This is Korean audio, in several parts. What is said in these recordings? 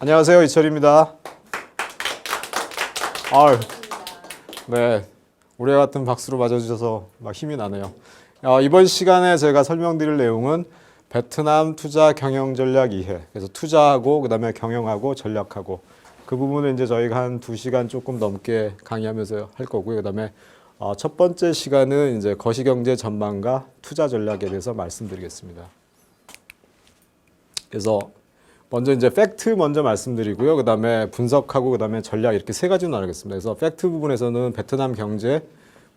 안녕하세요, 이철입니다. 아유, 네, 우리 같은 박수로 맞아주셔서 막 힘이 나네요. 이번 시간에 제가 설명드릴 내용은 베트남 투자 경영 전략 이해. 그래서 투자하고 그다음에 경영하고 전략하고 그 부분을 이제 저희가 한 2시간 조금 넘게 강의하면서 할 거고요. 그다음에 첫 번째 시간은 이제 거시경제 전망과 투자 전략에 대해서 말씀드리겠습니다. 그래서 먼저 이제 팩트 먼저 말씀드리고요. 그다음에 분석하고 그다음에 전략 이렇게 세 가지로 나누겠습니다. 그래서 팩트 부분에서는 베트남 경제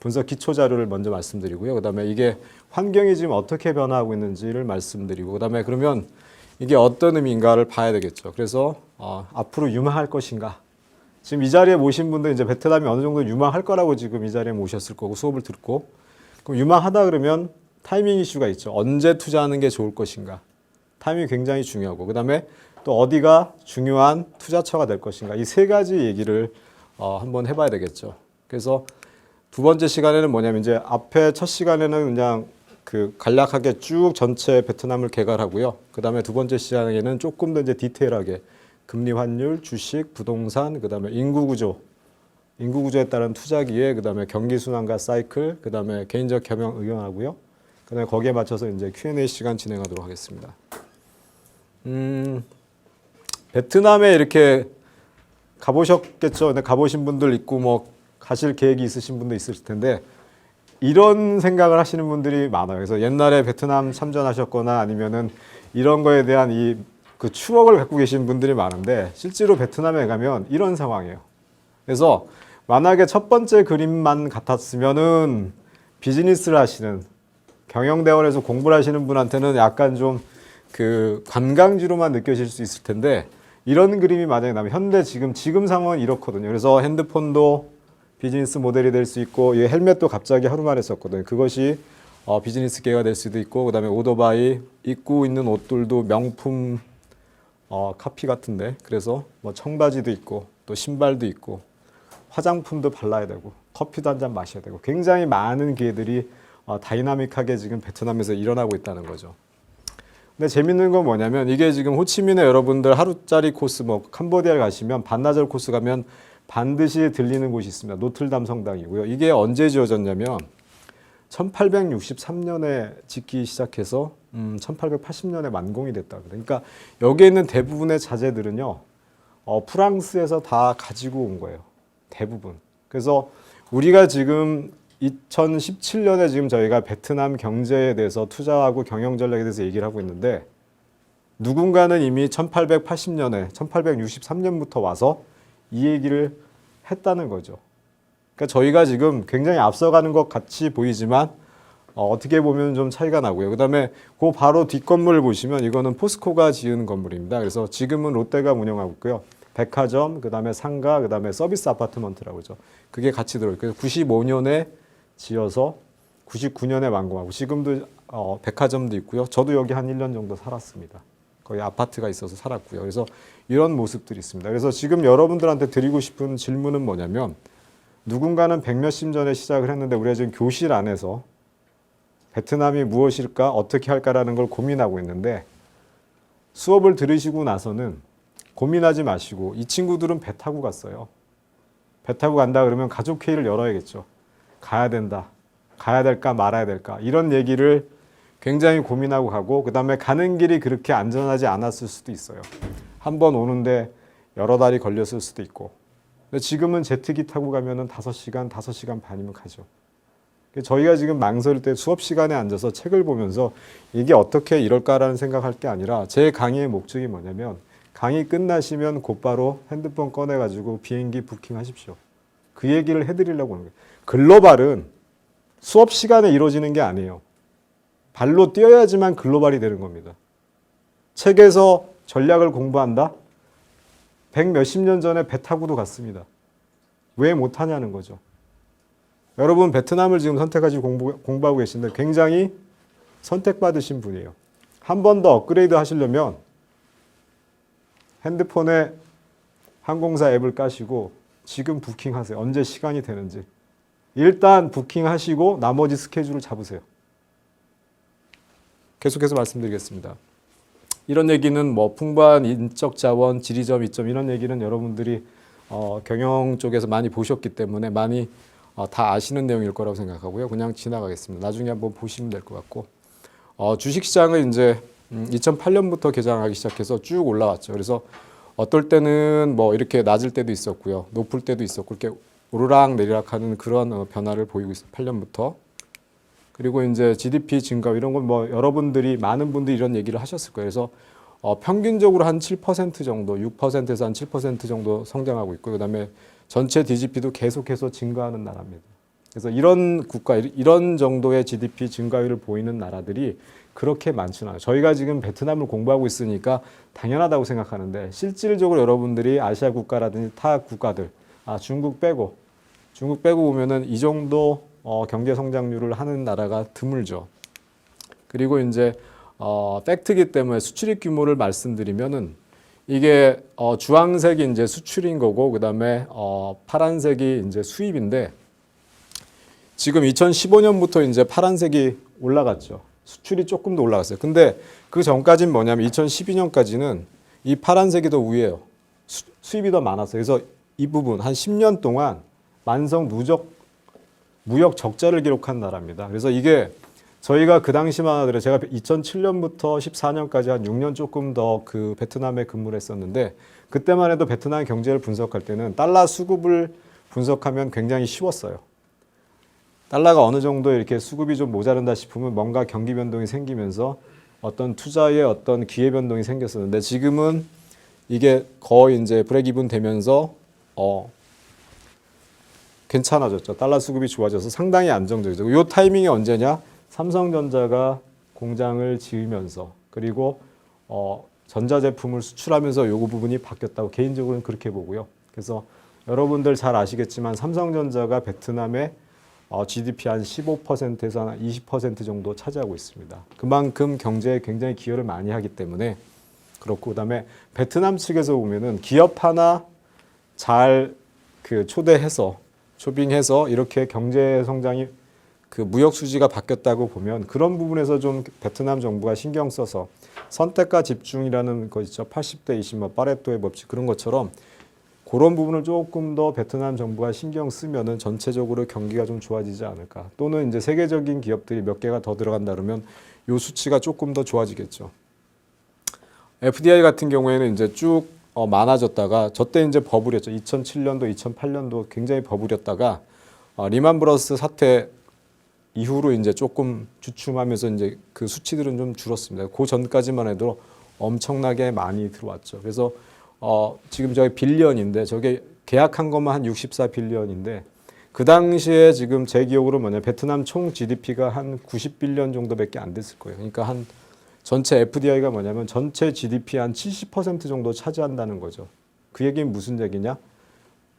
분석 기초 자료를 먼저 말씀드리고요. 그다음에 이게 환경이 지금 어떻게 변화하고 있는지를 말씀드리고 그다음에 그러면 이게 어떤 의미인가를 봐야 되겠죠. 그래서 앞으로 유망할 것인가? 지금 이 자리에 모신 분들 이제 베트남이 어느 정도 유망할 거라고 지금 이 자리에 모셨을 거고 수업을 듣고 그럼 유망하다 그러면 타이밍 이슈가 있죠. 언제 투자하는 게 좋을 것인가? 타이밍이 굉장히 중요하고 그다음에 또 어디가 중요한 투자처가 될 것인가? 이 세 가지 얘기를 한번 해봐야 되겠죠. 그래서 두 번째 시간에는 뭐냐면 이제 앞에 첫 시간에는 그냥 그 간략하게 쭉 전체 베트남을 개괄하고요. 그다음에 두 번째 시간에는 조금 더 이제 디테일하게 금리 환율, 주식, 부동산, 그다음에 인구 구조에 따른 투자 기회, 그다음에 경기 순환과 사이클, 그다음에 개인적 경영 의견하고요. 그다음에 거기에 맞춰서 이제 Q&A 시간 진행하도록 하겠습니다. 베트남에 이렇게 가보셨겠죠. 근데 가보신 분들 있고 뭐 가실 계획이 있으신 분도 있을 텐데 이런 생각을 하시는 분들이 많아요. 그래서 옛날에 베트남 참전하셨거나 아니면은 이런 거에 대한 그 추억을 갖고 계신 분들이 많은데 실제로 베트남에 가면 이런 상황이에요. 그래서 만약에 첫 번째 그림만 같았으면은 비즈니스를 하시는 경영대원에서 공부를 하시는 분한테는 약간 좀 그 관광지로만 느껴질 수 있을 텐데 이런 그림이 만약에 나면 현대 지금 상황은 이렇거든요. 그래서 핸드폰도 비즈니스 모델이 될 수 있고 이 헬멧도 갑자기 하루 만에 썼거든요. 그것이 비즈니스 기회가 될 수도 있고 그다음에 오토바이 입고 있는 옷들도 명품 카피 같은데 그래서 뭐 청바지도 있고 또 신발도 있고 화장품도 발라야 되고 커피도 한 잔 마셔야 되고 굉장히 많은 기회들이 다이나믹하게 지금 베트남에서 일어나고 있다는 거죠. 근데 재밌는 건 뭐냐면 이게 지금 호치민에 여러분들 하루짜리 코스 뭐 캄보디아를 가시면 반나절 코스 가면 반드시 들리는 곳이 있습니다. 노틀담 성당이고요. 이게 언제 지어졌냐면 1863년에 짓기 시작해서 1880년에 완공이 됐다. 그러니까 여기에 있는 대부분의 자재들은요. 프랑스에서 다 가지고 온 거예요. 대부분. 그래서 우리가 지금 2017년에 지금 저희가 베트남 경제에 대해서 투자하고 경영 전략에 대해서 얘기를 하고 있는데 누군가는 이미 1880년에 1863년부터 와서 이 얘기를 했다는 거죠. 그러니까 저희가 지금 굉장히 앞서가는 것 같이 보이지만 어떻게 보면 좀 차이가 나고요. 그다음에 그 바로 뒷건물을 보시면 이거는 포스코가 지은 건물입니다. 그래서 지금은 롯데가 운영하고 있고요. 백화점, 그다음에 상가, 그다음에 서비스 아파트먼트라고 그러죠. 그게 같이 들어있고요. 95년에 지어서 99년에 완공하고 지금도 백화점도 있고요. 저도 여기 한 1년 정도 살았습니다. 거기 아파트가 있어서 살았고요. 그래서 이런 모습들이 있습니다. 그래서 지금 여러분들한테 드리고 싶은 질문은 뭐냐면 누군가는 100몇십 전에 시작을 했는데 우리가 지금 교실 안에서 베트남이 무엇일까 어떻게 할까라는 걸 고민하고 있는데 수업을 들으시고 나서는 고민하지 마시고 이 친구들은 배 타고 갔어요. 배 타고 간다 그러면 가족 회의를 열어야겠죠. 가야 된다. 가야 될까 말아야 될까 이런 얘기를 굉장히 고민하고 가고 그 다음에 가는 길이 그렇게 안전하지 않았을 수도 있어요. 한 번 오는데 여러 달이 걸렸을 수도 있고 근데 지금은 제트기 타고 가면은 5시간 반이면 가죠. 저희가 지금 망설일 때 수업 시간에 앉아서 책을 보면서 이게 어떻게 이럴까라는 생각할 게 아니라 제 강의의 목적이 뭐냐면 강의 끝나시면 곧바로 핸드폰 꺼내가지고 비행기 부킹하십시오. 그 얘기를 해드리려고 하는 거예요. 글로벌은 수업 시간에 이루어지는 게 아니에요. 발로 뛰어야지만 글로벌이 되는 겁니다. 책에서 전략을 공부한다? 100몇십 년 전에 배 타고도 갔습니다. 왜 못하냐는 거죠. 여러분 베트남을 지금 선택하시고 공부하고 계신데 굉장히 선택받으신 분이에요. 한 번 더 업그레이드 하시려면 핸드폰에 항공사 앱을 까시고 지금 부킹하세요. 언제 시간이 되는지. 일단 부킹하시고 나머지 스케줄을 잡으세요. 계속해서 말씀드리겠습니다. 이런 얘기는 뭐 풍부한 인적 자원, 지리점, 이점 이런 얘기는 여러분들이 경영 쪽에서 많이 보셨기 때문에 많이 다 아시는 내용일 거라고 생각하고요. 그냥 지나가겠습니다. 나중에 한번 보시면 될 것 같고 주식시장은 이제 2008년부터 개장하기 시작해서 쭉 올라왔죠. 그래서 어떨 때는 뭐 이렇게 낮을 때도 있었고요. 높을 때도 있었고 이렇게 오르락 내리락 하는 그런 변화를 보이고 있어요. 8년부터. 그리고 이제 GDP 증가 이런 건 뭐 여러분들이 많은 분들이 이런 얘기를 하셨을 거예요. 그래서 평균적으로 한 7% 정도, 6%에서 한 7% 정도 성장하고 있고 그다음에 전체 DGP도 계속해서 증가하는 나라입니다. 그래서 이런 국가, 이런 정도의 GDP 증가율을 보이는 나라들이 그렇게 많지는 않아요. 저희가 지금 베트남을 공부하고 있으니까 당연하다고 생각하는데 실질적으로 여러분들이 아시아 국가라든지 타 국가들, 중국 빼고 보면은 이 정도 경제 성장률을 하는 나라가 드물죠. 그리고 이제 팩트이기 때문에 수출입 규모를 말씀드리면은 이게 주황색이 이제 수출인 거고 그다음에 파란색이 이제 수입인데 지금 2015년부터 이제 파란색이 올라갔죠. 수출이 조금 더 올라갔어요. 근데 그 전까지는 뭐냐면 2012년까지는 이 파란색이 더 위에요. 수입이 더 많았어요. 그래서 이 부분 한 10년 동안 만성 무역 적자를 기록한 나라입니다. 그래서 이게 저희가 그 당시만 하더라도 제가 2007년부터 14년까지 한 6년 조금 더 그 베트남에 근무를 했었는데 그때만 해도 베트남 경제를 분석할 때는 달러 수급을 분석하면 굉장히 쉬웠어요. 달러가 어느 정도 이렇게 수급이 좀 모자른다 싶으면 뭔가 경기 변동이 생기면서 어떤 투자의 어떤 기회 변동이 생겼었는데 지금은 이게 거의 이제 브레이크이븐 되면서 괜찮아졌죠. 달러 수급이 좋아져서 상당히 안정적이죠. 이 타이밍이 언제냐? 삼성전자가 공장을 지으면서 그리고 전자제품을 수출하면서 요 부분이 바뀌었다고 개인적으로는 그렇게 보고요. 그래서 여러분들 잘 아시겠지만 삼성전자가 베트남의 GDP 한 15%에서 한 20% 정도 차지하고 있습니다. 그만큼 경제에 굉장히 기여를 많이 하기 때문에 그렇고 그다음에 베트남 측에서 보면은 기업 하나 잘 그 초대해서 초빙해서 이렇게 경제 성장이 그 무역 수지가 바뀌었다고 보면 그런 부분에서 좀 베트남 정부가 신경 써서 선택과 집중이라는 거 있죠. 80대 20, 파레토의 법칙 그런 것처럼 그런 부분을 조금 더 베트남 정부가 신경 쓰면은 전체적으로 경기가 좀 좋아지지 않을까. 또는 이제 세계적인 기업들이 몇 개가 더 들어간다 그러면 요 수치가 조금 더 좋아지겠죠. FDI 같은 경우에는 이제 쭉 많아졌다가 저때 이제 버블이었죠. 2007년도, 2008년도 굉장히 버블이었다가 리만 브러스 사태 이후로 이제 조금 주춤하면서 이제 그 수치들은 좀 줄었습니다. 그 전까지만 해도 엄청나게 많이 들어왔죠. 그래서 지금 저게 빌리언인데 저게 계약한 것만 한 64빌리언인데 그 당시에 지금 제 기억으로 뭐냐 베트남 총 GDP가 한 90빌리언 정도밖에 안 됐을 거예요. 그러니까 한 전체 FDI가 뭐냐면 전체 GDP 한 70% 정도 차지한다는 거죠. 그 얘기는 무슨 얘기냐?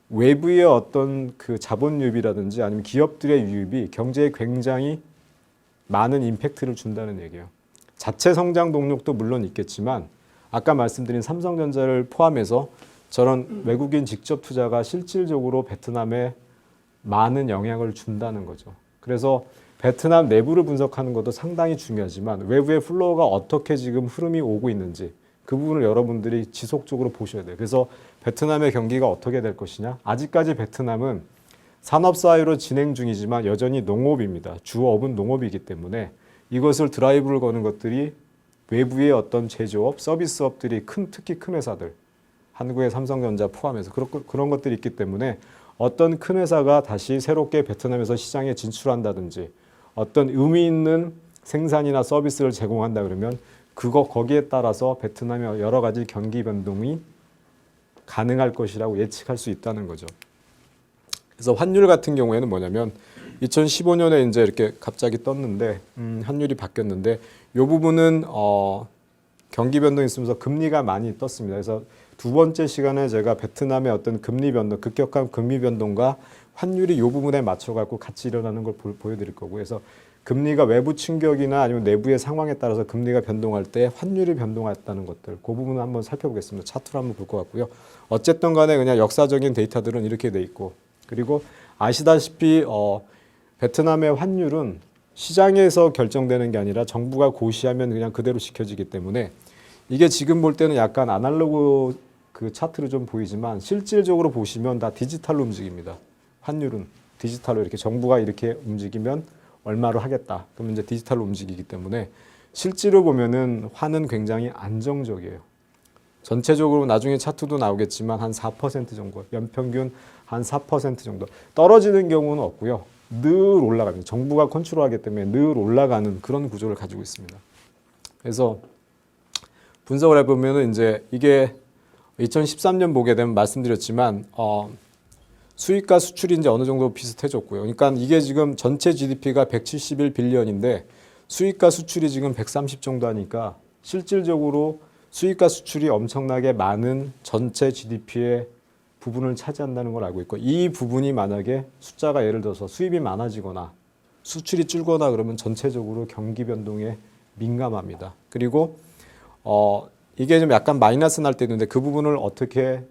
외부의 어떤 그 자본 유입이라든지 아니면 기업들의 유입이 경제에 굉장히 많은 임팩트를 준다는 얘기예요. 자체 성장 동력도 물론 있겠지만 아까 말씀드린 삼성전자를 포함해서 저런 외국인 직접 투자가 실질적으로 베트남에 많은 영향을 준다는 거죠. 그래서 베트남 내부를 분석하는 것도 상당히 중요하지만 외부의 플로우가 어떻게 지금 흐름이 오고 있는지 그 부분을 여러분들이 지속적으로 보셔야 돼요. 그래서 베트남의 경기가 어떻게 될 것이냐? 아직까지 베트남은 산업사회로 진행 중이지만 여전히 농업입니다. 주업은 농업이기 때문에 이것을 드라이브를 거는 것들이 외부의 어떤 제조업, 서비스업들이 특히 큰 회사들, 한국의 삼성전자 포함해서 그런 것들이 있기 때문에 어떤 큰 회사가 다시 새롭게 베트남에서 시장에 진출한다든지 어떤 의미 있는 생산이나 서비스를 제공한다 그러면 거기에 따라서 베트남의 여러 가지 경기 변동이 가능할 것이라고 예측할 수 있다는 거죠. 그래서 환율 같은 경우에는 뭐냐면 2015년에 이제 이렇게 갑자기 떴는데 환율이 바뀌었는데 이 부분은 경기 변동이 있으면서 금리가 많이 떴습니다. 그래서 두 번째 시간에 제가 베트남의 어떤 금리 변동, 급격한 금리 변동과 환율이 이 부분에 맞춰갖고 같이 일어나는 걸 보여드릴 거고, 그래서 금리가 외부 충격이나 아니면 내부의 상황에 따라서 금리가 변동할 때 환율이 변동했다는 것들, 그 부분을 한번 살펴보겠습니다. 차트로 한번 볼 것 같고요. 어쨌든 간에 그냥 역사적인 데이터들은 이렇게 돼 있고, 그리고 아시다시피 베트남의 환율은 시장에서 결정되는 게 아니라 정부가 고시하면 그냥 그대로 지켜지기 때문에 이게 지금 볼 때는 약간 아날로그 그 차트로 좀 보이지만 실질적으로 보시면 다 디지털로 움직입니다. 환율은 디지털로 이렇게 정부가 이렇게 움직이면 얼마로 하겠다. 그러면 이제 디지털로 움직이기 때문에 실제로 보면은 환은 굉장히 안정적이에요. 전체적으로 나중에 차트도 나오겠지만 한 4% 정도, 연평균 한 4% 정도. 떨어지는 경우는 없고요. 늘 올라갑니다. 정부가 컨트롤하기 때문에 늘 올라가는 그런 구조를 가지고 있습니다. 그래서 분석을 해보면은 이제 이게 2013년 보게 되면 말씀드렸지만 수입과 수출이 이제 어느 정도 비슷해졌고요. 그러니까 이게 지금 전체 GDP가 171빌리언인데 수입과 수출이 지금 130 정도 하니까 실질적으로 수입과 수출이 엄청나게 많은 전체 GDP의 부분을 차지한다는 걸 알고 있고 이 부분이 만약에 숫자가 예를 들어서 수입이 많아지거나 수출이 줄거나 그러면 전체적으로 경기 변동에 민감합니다. 그리고 이게 좀 약간 마이너스 날 때 있는데 그 부분을 어떻게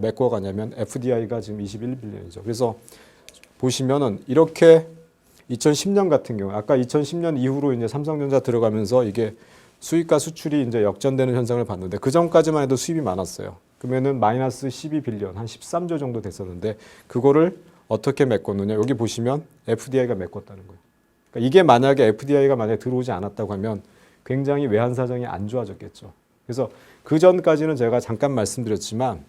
메꿔가냐면 FDI가 지금 21빌리언이죠. 그래서 보시면은 이렇게 2010년 같은 경우 아까 2010년 이후로 이제 삼성전자 들어가면서 이게 수입과 수출이 이제 역전되는 현상을 봤는데 그 전까지만 해도 수입이 많았어요. 그러면은 마이너스 12빌리언 한 13조 정도 됐었는데 그거를 어떻게 메꿨느냐 여기 보시면 FDI가 메꿨다는 거예요. 그러니까 이게 만약에 FDI가 만약에 들어오지 않았다고 하면 굉장히 외환 사정이 안 좋아졌겠죠. 그래서 그 전까지는 제가 잠깐 말씀드렸지만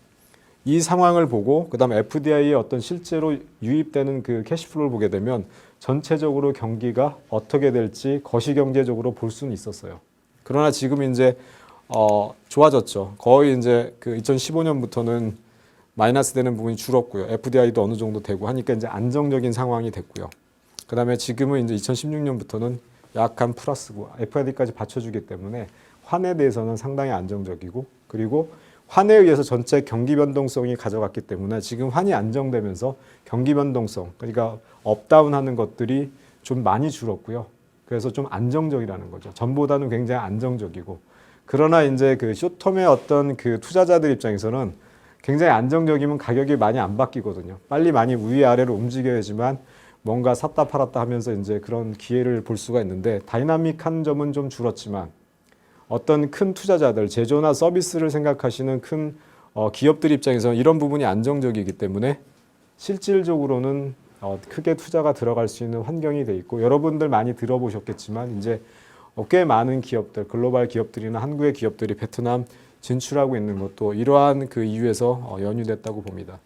이 상황을 보고 그다음에 FDI의 어떤 실제로 유입되는 그 캐시플로우를 보게 되면 전체적으로 경기가 어떻게 될지 거시경제적으로 볼 수는 있었어요. 그러나 지금 이제 좋아졌죠. 거의 이제 그 2015년부터는 마이너스 되는 부분이 줄었고요. FDI도 어느 정도 되고 하니까 이제 안정적인 상황이 됐고요. 그다음에 지금은 이제 2016년부터는 약간 플러스고 FDI까지 받쳐주기 때문에 환에 대해서는 상당히 안정적이고 그리고 환에 의해서 전체 경기 변동성이 가져갔기 때문에 지금 환이 안정되면서 경기 변동성 그러니까 업다운하는 것들이 좀 많이 줄었고요. 그래서 좀 안정적이라는 거죠. 전보다는 굉장히 안정적이고 그러나 이제 그 숏텀의 어떤 그 투자자들 입장에서는 굉장히 안정적이면 가격이 많이 안 바뀌거든요. 빨리 많이 위아래로 움직여야지만 뭔가 샀다 팔았다 하면서 이제 그런 기회를 볼 수가 있는데 다이나믹한 점은 좀 줄었지만 어떤 큰 투자자들, 제조나 서비스를 생각하시는 큰 기업들 입장에서는 이런 부분이 안정적이기 때문에 실질적으로는 크게 투자가 들어갈 수 있는 환경이 돼 있고 여러분들 많이 들어보셨겠지만 이제 꽤 많은 기업들, 글로벌 기업들이나 한국의 기업들이 베트남 진출하고 있는 것도 이러한 그 이유에서 연유됐다고 봅니다.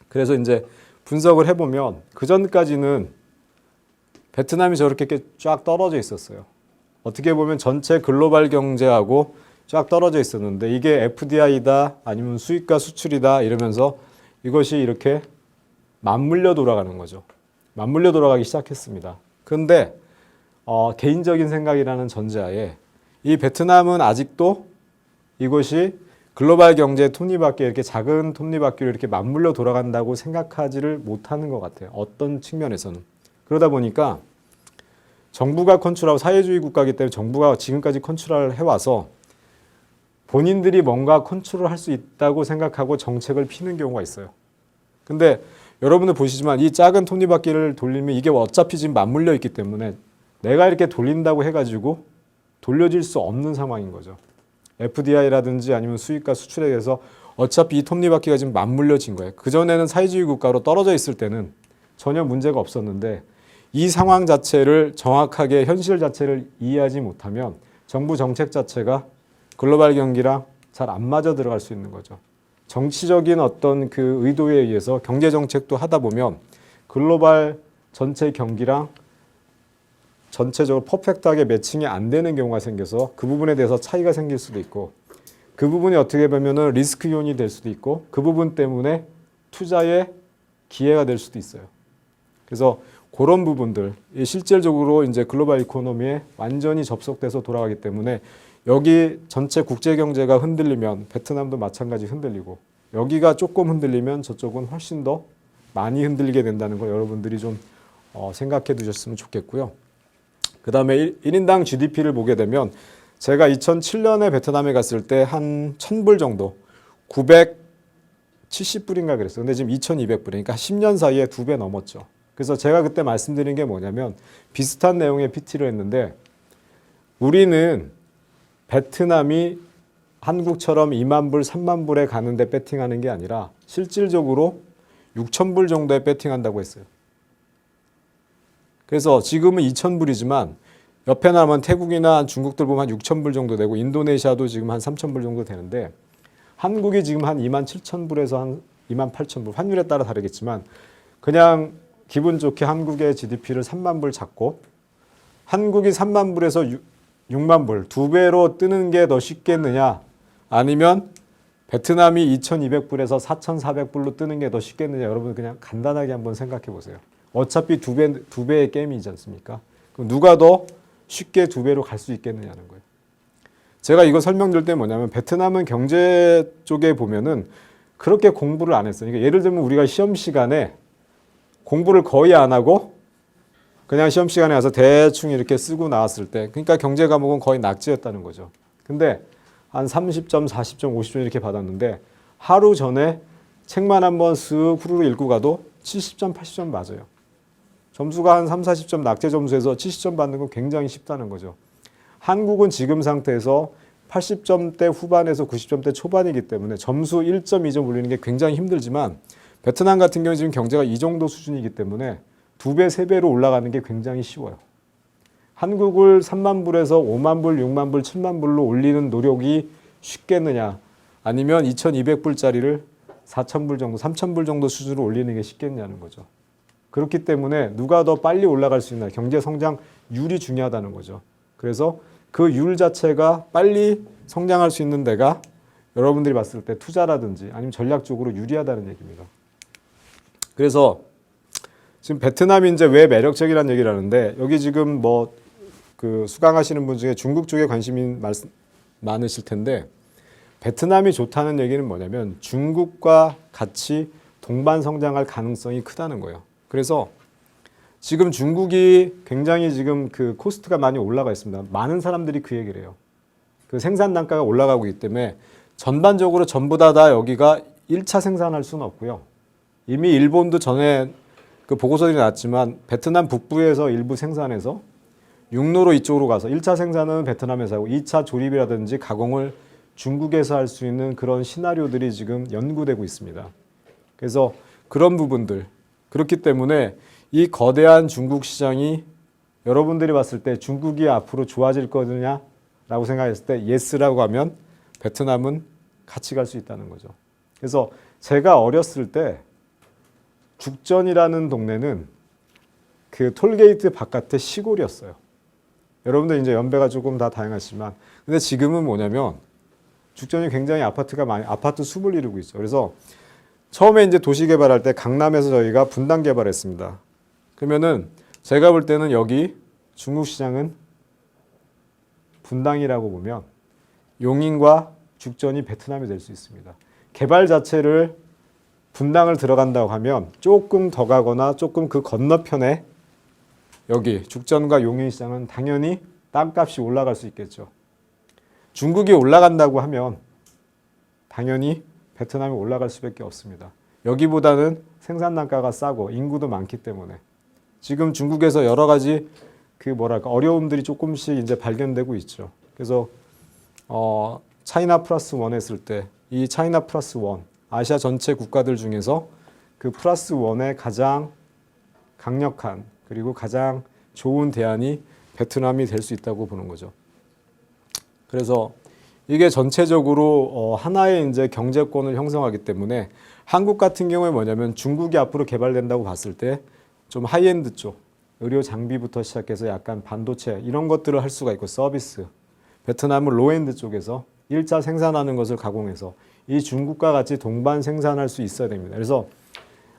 그래서 이제 분석을 해보면 그 전까지는 베트남이 저렇게 쫙 떨어져 있었어요. 어떻게 보면 전체 글로벌 경제하고 쫙 떨어져 있었는데 이게 FDI다 아니면 수입과 수출이다 이러면서 이것이 이렇게 맞물려 돌아가는 거죠. 맞물려 돌아가기 시작했습니다. 그런데 개인적인 생각이라는 전제하에 이 베트남은 아직도 이것이 글로벌 경제 톱니바퀴 이렇게 작은 톱니바퀴로 이렇게 맞물려 돌아간다고 생각하지를 못하는 것 같아요. 어떤 측면에서는. 그러다 보니까 정부가 컨트롤하고 사회주의 국가이기 때문에 정부가 지금까지 컨트롤을 해와서 본인들이 뭔가 컨트롤할 수 있다고 생각하고 정책을 피는 경우가 있어요. 근데 여러분들 보시지만 이 작은 톱니바퀴를 돌리면 이게 어차피 지금 맞물려 있기 때문에 내가 이렇게 돌린다고 해가지고 돌려질 수 없는 상황인 거죠. FDI라든지 아니면 수입과 수출에 대해서 어차피 이 톱니바퀴가 지금 맞물려진 거예요. 그전에는 사회주의 국가로 떨어져 있을 때는 전혀 문제가 없었는데 이 상황 자체를 정확하게 현실 자체를 이해하지 못하면 정부 정책 자체가 글로벌 경기랑 잘 안 맞아 들어갈 수 있는 거죠. 정치적인 어떤 그 의도에 의해서 경제 정책도 하다 보면 글로벌 전체 경기랑 전체적으로 퍼펙트하게 매칭이 안 되는 경우가 생겨서 그 부분에 대해서 차이가 생길 수도 있고 그 부분이 어떻게 보면은 리스크 요인이 될 수도 있고 그 부분 때문에 투자의 기회가 될 수도 있어요. 그래서 그런 부분들 실질적으로 이제 글로벌 이코노미에 완전히 접속돼서 돌아가기 때문에 여기 전체 국제 경제가 흔들리면 베트남도 마찬가지 흔들리고 여기가 조금 흔들리면 저쪽은 훨씬 더 많이 흔들리게 된다는 걸 여러분들이 좀 생각해 두셨으면 좋겠고요. 그 다음에 1인당 GDP를 보게 되면 제가 2007년에 베트남에 갔을 때 한 1000불 정도 970불인가 그랬어요. 근데 지금 2200불 그러니까 10년 사이에 2배 넘었죠. 그래서 제가 그때 말씀드린 게 뭐냐면 비슷한 내용의 PT를 했는데 우리는 베트남이 한국처럼 2만 불, 3만 불에 가는데 배팅하는 게 아니라 실질적으로 6천 불 정도에 배팅한다고 했어요. 그래서 지금은 2천 불이지만 옆에 남은 태국이나 중국들 보면 한 6천 불 정도 되고 인도네시아도 지금 한 3천 불 정도 되는데 한국이 지금 한 2만 7천 불에서 한 2만 8천 불, 환율에 따라 다르겠지만 그냥 기분 좋게 한국의 GDP를 3만 불 잡고 한국이 3만 불에서 6만 불, 2배로 뜨는 게 더 쉽겠느냐 아니면 베트남이 2,200불에서 4,400불로 뜨는 게 더 쉽겠느냐 여러분 그냥 간단하게 한번 생각해 보세요. 어차피 두 배의 게임이지 않습니까? 그럼 누가 더 쉽게 2배로 갈 수 있겠느냐는 거예요. 제가 이거 설명드릴 때 뭐냐면 베트남은 경제 쪽에 보면은 그렇게 공부를 안 했어요. 그러니까 예를 들면 우리가 시험 시간에 공부를 거의 안 하고 그냥 시험 시간에 와서 대충 이렇게 쓰고 나왔을 때 그러니까 경제 과목은 거의 낙제였다는 거죠. 근데 한 30점, 40점, 50점 이렇게 받았는데 하루 전에 책만 한번 쓱 후루룩 읽고 가도 70점, 80점 맞아요. 점수가 한 3, 40점 낙제 점수에서 70점 받는 건 굉장히 쉽다는 거죠. 한국은 지금 상태에서 80점대 후반에서 90점대 초반이기 때문에 점수 1점, 2점 올리는 게 굉장히 힘들지만 베트남 같은 경우는 지금 경제가 이 정도 수준이기 때문에 2배, 3배로 올라가는 게 굉장히 쉬워요. 한국을 3만 불에서 5만 불, 6만 불, 7만 불로 올리는 노력이 쉽겠느냐 아니면 2,200불짜리를 4,000불 정도, 3,000불 정도 수준으로 올리는 게 쉽겠냐는 거죠. 그렇기 때문에 누가 더 빨리 올라갈 수 있나 경제 성장률이 중요하다는 거죠. 그래서 그 율 자체가 빨리 성장할 수 있는 데가 여러분들이 봤을 때 투자라든지 아니면 전략적으로 유리하다는 얘기입니다. 그래서 지금 베트남이 이제 왜 매력적이라는 얘기를 하는데 여기 지금 뭐 그 수강하시는 분 중에 중국 쪽에 관심이 많으실 텐데 베트남이 좋다는 얘기는 뭐냐면 중국과 같이 동반 성장할 가능성이 크다는 거예요. 그래서 지금 중국이 굉장히 지금 그 코스트가 많이 올라가 있습니다. 많은 사람들이 그 얘기를 해요. 그 생산 단가가 올라가고 있기 때문에 전반적으로 전부 다 여기가 1차 생산할 수는 없고요. 이미 일본도 전에 그 보고서들이 나왔지만 베트남 북부에서 일부 생산해서 육로로 이쪽으로 가서 1차 생산은 베트남에서 하고 2차 조립이라든지 가공을 중국에서 할 수 있는 그런 시나리오들이 지금 연구되고 있습니다. 그래서 그런 부분들 그렇기 때문에 이 거대한 중국 시장이 여러분들이 봤을 때 중국이 앞으로 좋아질 거냐라고 생각했을 때 예스라고 하면 베트남은 같이 갈 수 있다는 거죠. 그래서 제가 어렸을 때 죽전이라는 동네는 그 톨게이트 바깥의 시골이었어요. 여러분들 이제 연배가 조금 다 다양하지만 근데 지금은 뭐냐면 죽전이 굉장히 아파트 숲을 이루고 있죠. 그래서 처음에 이제 도시 개발할 때 강남에서 저희가 분당 개발했습니다. 그러면은 제가 볼 때는 여기 중국 시장은 분당이라고 보면 용인과 죽전이 베트남이 될 수 있습니다. 개발 자체를 분당을 들어간다고 하면 조금 더 가거나 조금 그 건너편에 여기 죽전과 용인 시장은 당연히 땅값이 올라갈 수 있겠죠. 중국이 올라간다고 하면 당연히 베트남이 올라갈 수밖에 없습니다. 여기보다는 생산 단가가 싸고 인구도 많기 때문에 지금 중국에서 여러 가지 그 어려움들이 조금씩 이제 발견되고 있죠. 그래서 차이나 플러스 원 했을 때 이 차이나 플러스 원 아시아 전체 국가들 중에서 그 플러스 원의 가장 강력한 그리고 가장 좋은 대안이 베트남이 될 수 있다고 보는 거죠. 그래서 이게 전체적으로 하나의 이제 경제권을 형성하기 때문에 한국 같은 경우에 뭐냐면 중국이 앞으로 개발된다고 봤을 때 좀 하이엔드 쪽 의료 장비부터 시작해서 약간 반도체 이런 것들을 할 수가 있고 서비스 베트남은 로엔드 쪽에서 1차 생산하는 것을 가공해서 이 중국과 같이 동반 생산할 수 있어야 됩니다. 그래서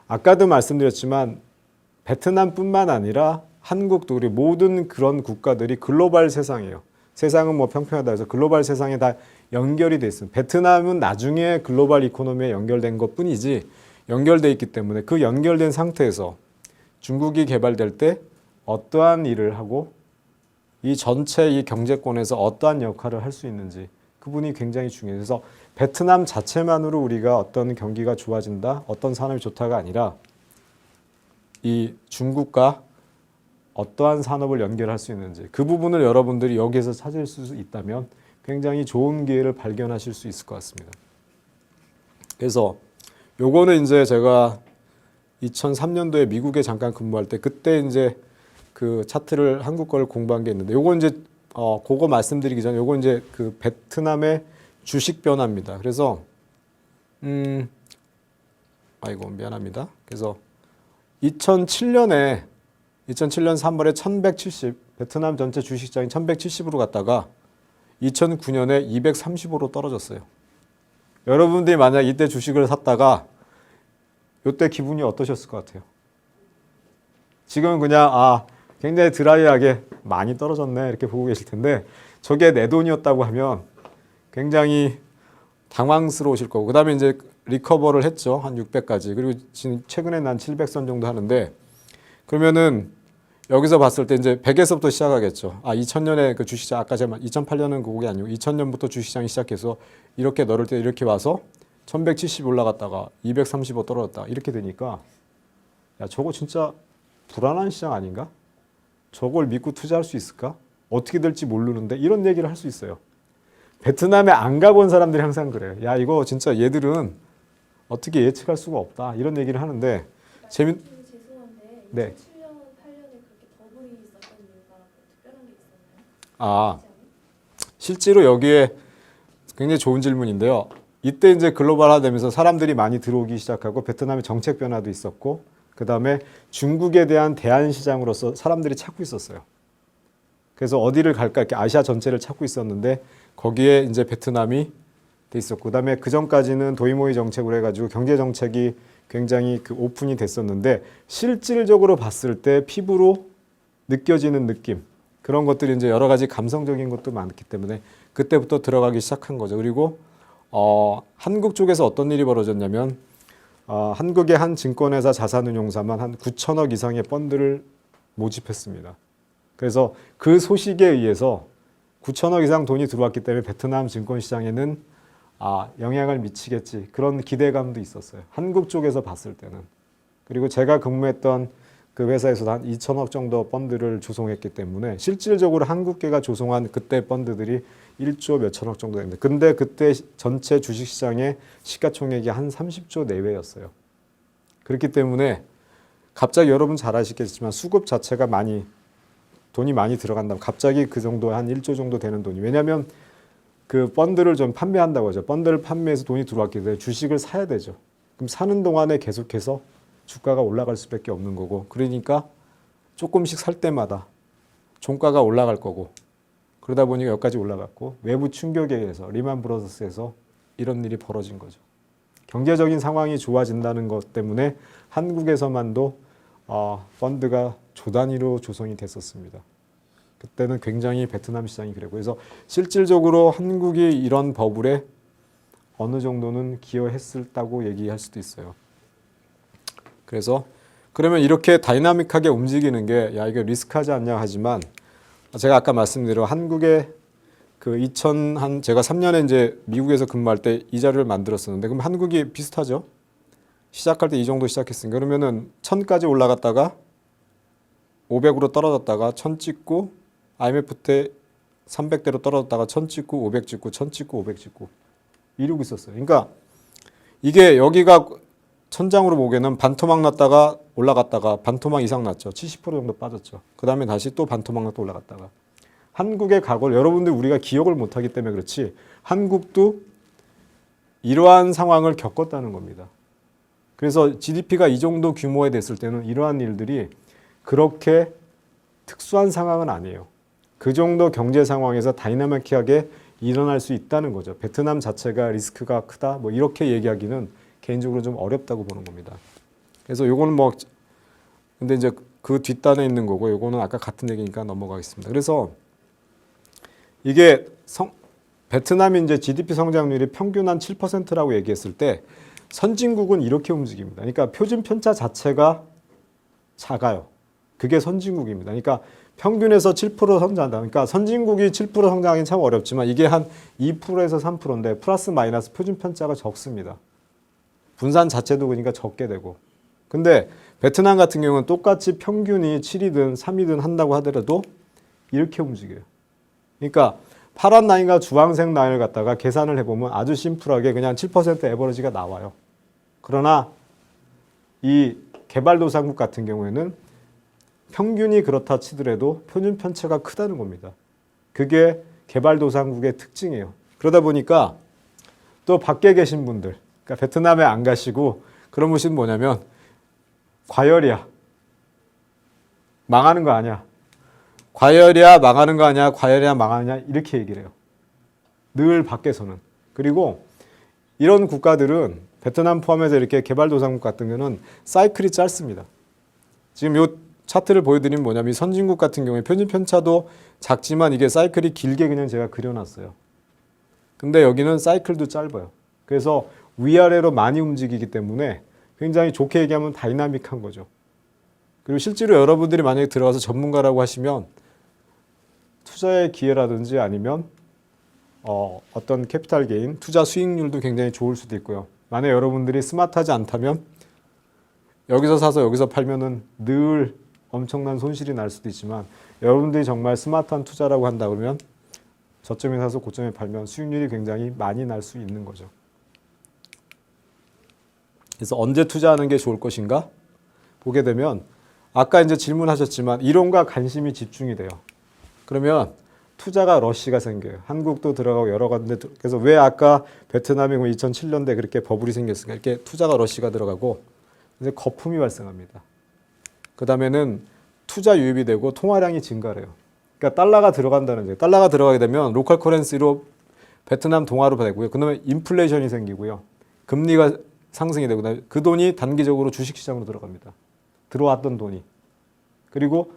아까도 말씀드렸지만 베트남뿐만 아니라 한국도 우리 모든 그런 국가들이 글로벌 세상이에요. 세상은 뭐 평평하다 해서 글로벌 세상에 다 연결이 돼 있습니다. 베트남은 나중에 글로벌 이코노미에 연결된 것뿐이지 연결돼 있기 때문에 그 연결된 상태에서 중국이 개발될 때 어떠한 일을 하고 이 전체 이 경제권에서 어떠한 역할을 할 수 있는지 그분이 굉장히 중요해요. 그래서 베트남 자체만으로 우리가 어떤 경기가 좋아진다, 어떤 산업이 좋다가 아니라 이 중국과 어떠한 산업을 연결할 수 있는지 그 부분을 여러분들이 여기에서 찾을 수 있다면 굉장히 좋은 기회를 발견하실 수 있을 것 같습니다. 그래서 요거는 이제 제가 2003년도에 미국에 잠깐 근무할 때 그때 이제 그 차트를 한국 걸 공부한 게 있는데 요거 이제 그거 말씀드리기 전에 요거 이제 그 베트남의 주식 변화입니다. 그래서 아이고 미안합니다. 그래서 2007년 3월에 1170 베트남 전체 주식시장이 1170으로 갔다가 2009년에 235로 떨어졌어요. 여러분들이 만약 이때 주식을 샀다가 이때 기분이 어떠셨을 것 같아요? 지금은 그냥 굉장히 드라이하게 많이 떨어졌네 이렇게 보고 계실 텐데 저게 내 돈이었다고 하면 굉장히 당황스러우실 거고 그 다음에 이제 리커버를 했죠. 한 600까지. 그리고 지금 최근에 난 700선 정도 하는데 그러면은 여기서 봤을 때 이제 100에서부터 시작하겠죠. 2000년에 그 주식시장 아까 제가 2008년은 그게 아니고 2000년부터 주식시장이 시작해서 이렇게 넣을 때 이렇게 와서 1170 올라갔다가 235 떨어졌다 이렇게 되니까 야 저거 진짜 불안한 시장 아닌가? 저걸 믿고 투자할 수 있을까? 어떻게 될지 모르는데 이런 얘기를 할 수 있어요. 베트남에 안 가본 사람들이 항상 그래요. 야 이거 진짜 얘들은 어떻게 예측할 수가 없다 이런 얘기를 하는데 죄송한데 네. 2007년, 8년에 그렇게 더블이 있었던 이유가 특별한 게 있었나요? 실제로 여기에 굉장히 좋은 질문인데요. 이때 이제 글로벌화되면서 사람들이 많이 들어오기 시작하고 베트남의 정책 변화도 있었고 그 다음에 중국에 대한 대안 시장으로서 사람들이 찾고 있었어요. 그래서 어디를 갈까 이렇게 아시아 전체를 찾고 있었는데 거기에 이제 베트남이 돼 있었고 그다음에 그 전까지는 도이모이 정책으로 해가지고 경제 정책이 굉장히 그 오픈이 됐었는데 실질적으로 봤을 때 피부로 느껴지는 느낌 그런 것들이 이제 여러 가지 감성적인 것도 많기 때문에 그때부터 들어가기 시작한 거죠. 그리고 한국 쪽에서 어떤 일이 벌어졌냐면 한국의 한 증권회사 자산운용사만 한 9천억 이상의 펀드를 모집했습니다. 그래서 그 소식에 의해서 9천억 이상 돈이 들어왔기 때문에 베트남 증권시장에는 영향을 미치겠지 그런 기대감도 있었어요. 한국 쪽에서 봤을 때는. 그리고 제가 근무했던 그 회사에서도 한 2천억 정도 펀드를 조성했기 때문에 실질적으로 한국계가 조성한 그때 펀드들이 1조 몇천억 정도 됐는데 근데 그때 전체 주식시장의 시가총액이 한 30조 내외였어요. 그렇기 때문에 갑자기 여러분 잘 아시겠지만 수급 자체가 돈이 많이 들어간다면 갑자기 그 정도 한 1조 정도 되는 돈이 왜냐하면 그 펀드를 좀 판매한다고 하죠. 펀드를 판매해서 돈이 들어왔기 때문에 주식을 사야 되죠. 그럼 사는 동안에 계속해서 주가가 올라갈 수밖에 없는 거고 그러니까 조금씩 살 때마다 종가가 올라갈 거고 그러다 보니까 여기까지 올라갔고 외부 충격에 의해서 리만 브러더스에서 이런 일이 벌어진 거죠. 경제적인 상황이 좋아진다는 것 때문에 한국에서만도 펀드가 조 단위로 조성이 됐었습니다. 그때는 굉장히 베트남 시장이 그랬고 그래서 실질적으로 한국이 이런 버블에 어느 정도는 기여했었다고 얘기할 수도 있어요. 그래서 그러면 이렇게 다이나믹하게 움직이는 게 야 이거 리스크하지 않냐 하지만 제가 아까 말씀드린 한국의 그 제가 3년에 이제 미국에서 근무할 때 이 자료를 만들었었는데 그럼 한국이 비슷하죠? 시작할 때 이 정도 시작했으니까 그러면은 1000까지 올라갔다가 500으로 떨어졌다가 1000 찍고 IMF 때 300대로 떨어졌다가 1000 찍고 500 찍고 1000 찍고 500 찍고 이러고 있었어요. 그러니까 이게 여기가 천장으로 보기에는 반토막 났다가 올라갔다가 반토막 이상 났죠. 70% 정도 빠졌죠. 그 다음에 다시 또 반토막 났다 올라갔다가 한국의 과거를 여러분들 우리가 기억을 못하기 때문에 그렇지 한국도 이러한 상황을 겪었다는 겁니다. 그래서 GDP가 이 정도 규모에 됐을 때는 이러한 일들이 그렇게 특수한 상황은 아니에요. 그 정도 경제 상황에서 다이나믹하게 일어날 수 있다는 거죠. 베트남 자체가 리스크가 크다 뭐 이렇게 얘기하기는 개인적으로 좀 어렵다고 보는 겁니다. 그래서 요거는 근데 이제 그 뒷단에 있는 거고 요거는 아까 같은 얘기니까 넘어가겠습니다. 그래서 이게 베트남이 이제 GDP 성장률이 평균 한 7%라고 얘기했을 때 선진국은 이렇게 움직입니다. 그러니까 표준 편차 자체가 작아요. 그게 선진국입니다. 그러니까 평균에서 7% 성장한다. 그러니까 선진국이 7% 성장하기는 참 어렵지만 이게 한 2%에서 3%인데 플러스 마이너스 표준 편차가 적습니다. 분산 자체도 그러니까 적게 되고. 근데 베트남 같은 경우는 똑같이 평균이 7이든 3이든 한다고 하더라도 이렇게 움직여요. 그러니까 파란 라인과 주황색 라인을 갖다가 계산을 해보면 아주 심플하게 그냥 7% 에버리지가 나와요. 그러나 이 개발도상국 같은 경우에는 평균이 그렇다 치더라도 표준 편차가 크다는 겁니다. 그게 개발도상국의 특징이에요. 그러다 보니까 또 밖에 계신 분들, 그러니까 베트남에 안 가시고 그런 분은 뭐냐면 과열이야. 망하는 거 아니야. 과열이야 망하는 거 아니야. 과열이야 망하느냐 이렇게 얘기를 해요. 늘 밖에서는. 그리고 이런 국가들은 베트남 포함해서 이렇게 개발도상국 같은 경우는 사이클이 짧습니다. 지금 요 차트를 보여드리면 뭐냐면 이 선진국 같은 경우에 표준 편차도 작지만 이게 사이클이 길게 그냥 제가 그려놨어요. 근데 여기는 사이클도 짧아요. 그래서 위아래로 많이 움직이기 때문에 굉장히 좋게 얘기하면 다이나믹한 거죠. 그리고 실제로 여러분들이 만약에 들어가서 전문가라고 하시면 투자의 기회라든지 아니면 어떤 캐피탈 게인, 투자 수익률도 굉장히 좋을 수도 있고요. 만약에 여러분들이 스마트하지 않다면 여기서 사서 여기서 팔면은 늘 엄청난 손실이 날 수도 있지만 여러분들이 정말 스마트한 투자라고 한다 그러면 저점에 사서 고점에 팔면 수익률이 굉장히 많이 날 수 있는 거죠. 그래서 언제 투자하는 게 좋을 것인가? 보게 되면 아까 이제 질문하셨지만 이론과 관심이 집중이 돼요. 그러면 투자가 러시가 생겨요. 한국도 들어가고 여러 군데. 그래서 왜 아까 베트남이 2007년대 그렇게 버블이 생겼을까? 이렇게 투자가 러시가 들어가고 이제 거품이 발생합니다. 그 다음에는 투자 유입이 되고 통화량이 증가를 해요. 그러니까 달러가 들어간다는 거예요. 달러가 들어가게 되면 로컬 커런시로 베트남 동화로 되고요. 그 다음에 인플레이션이 생기고요. 금리가 상승이 되고 그 돈이 단기적으로 주식시장으로 들어갑니다. 들어왔던 돈이. 그리고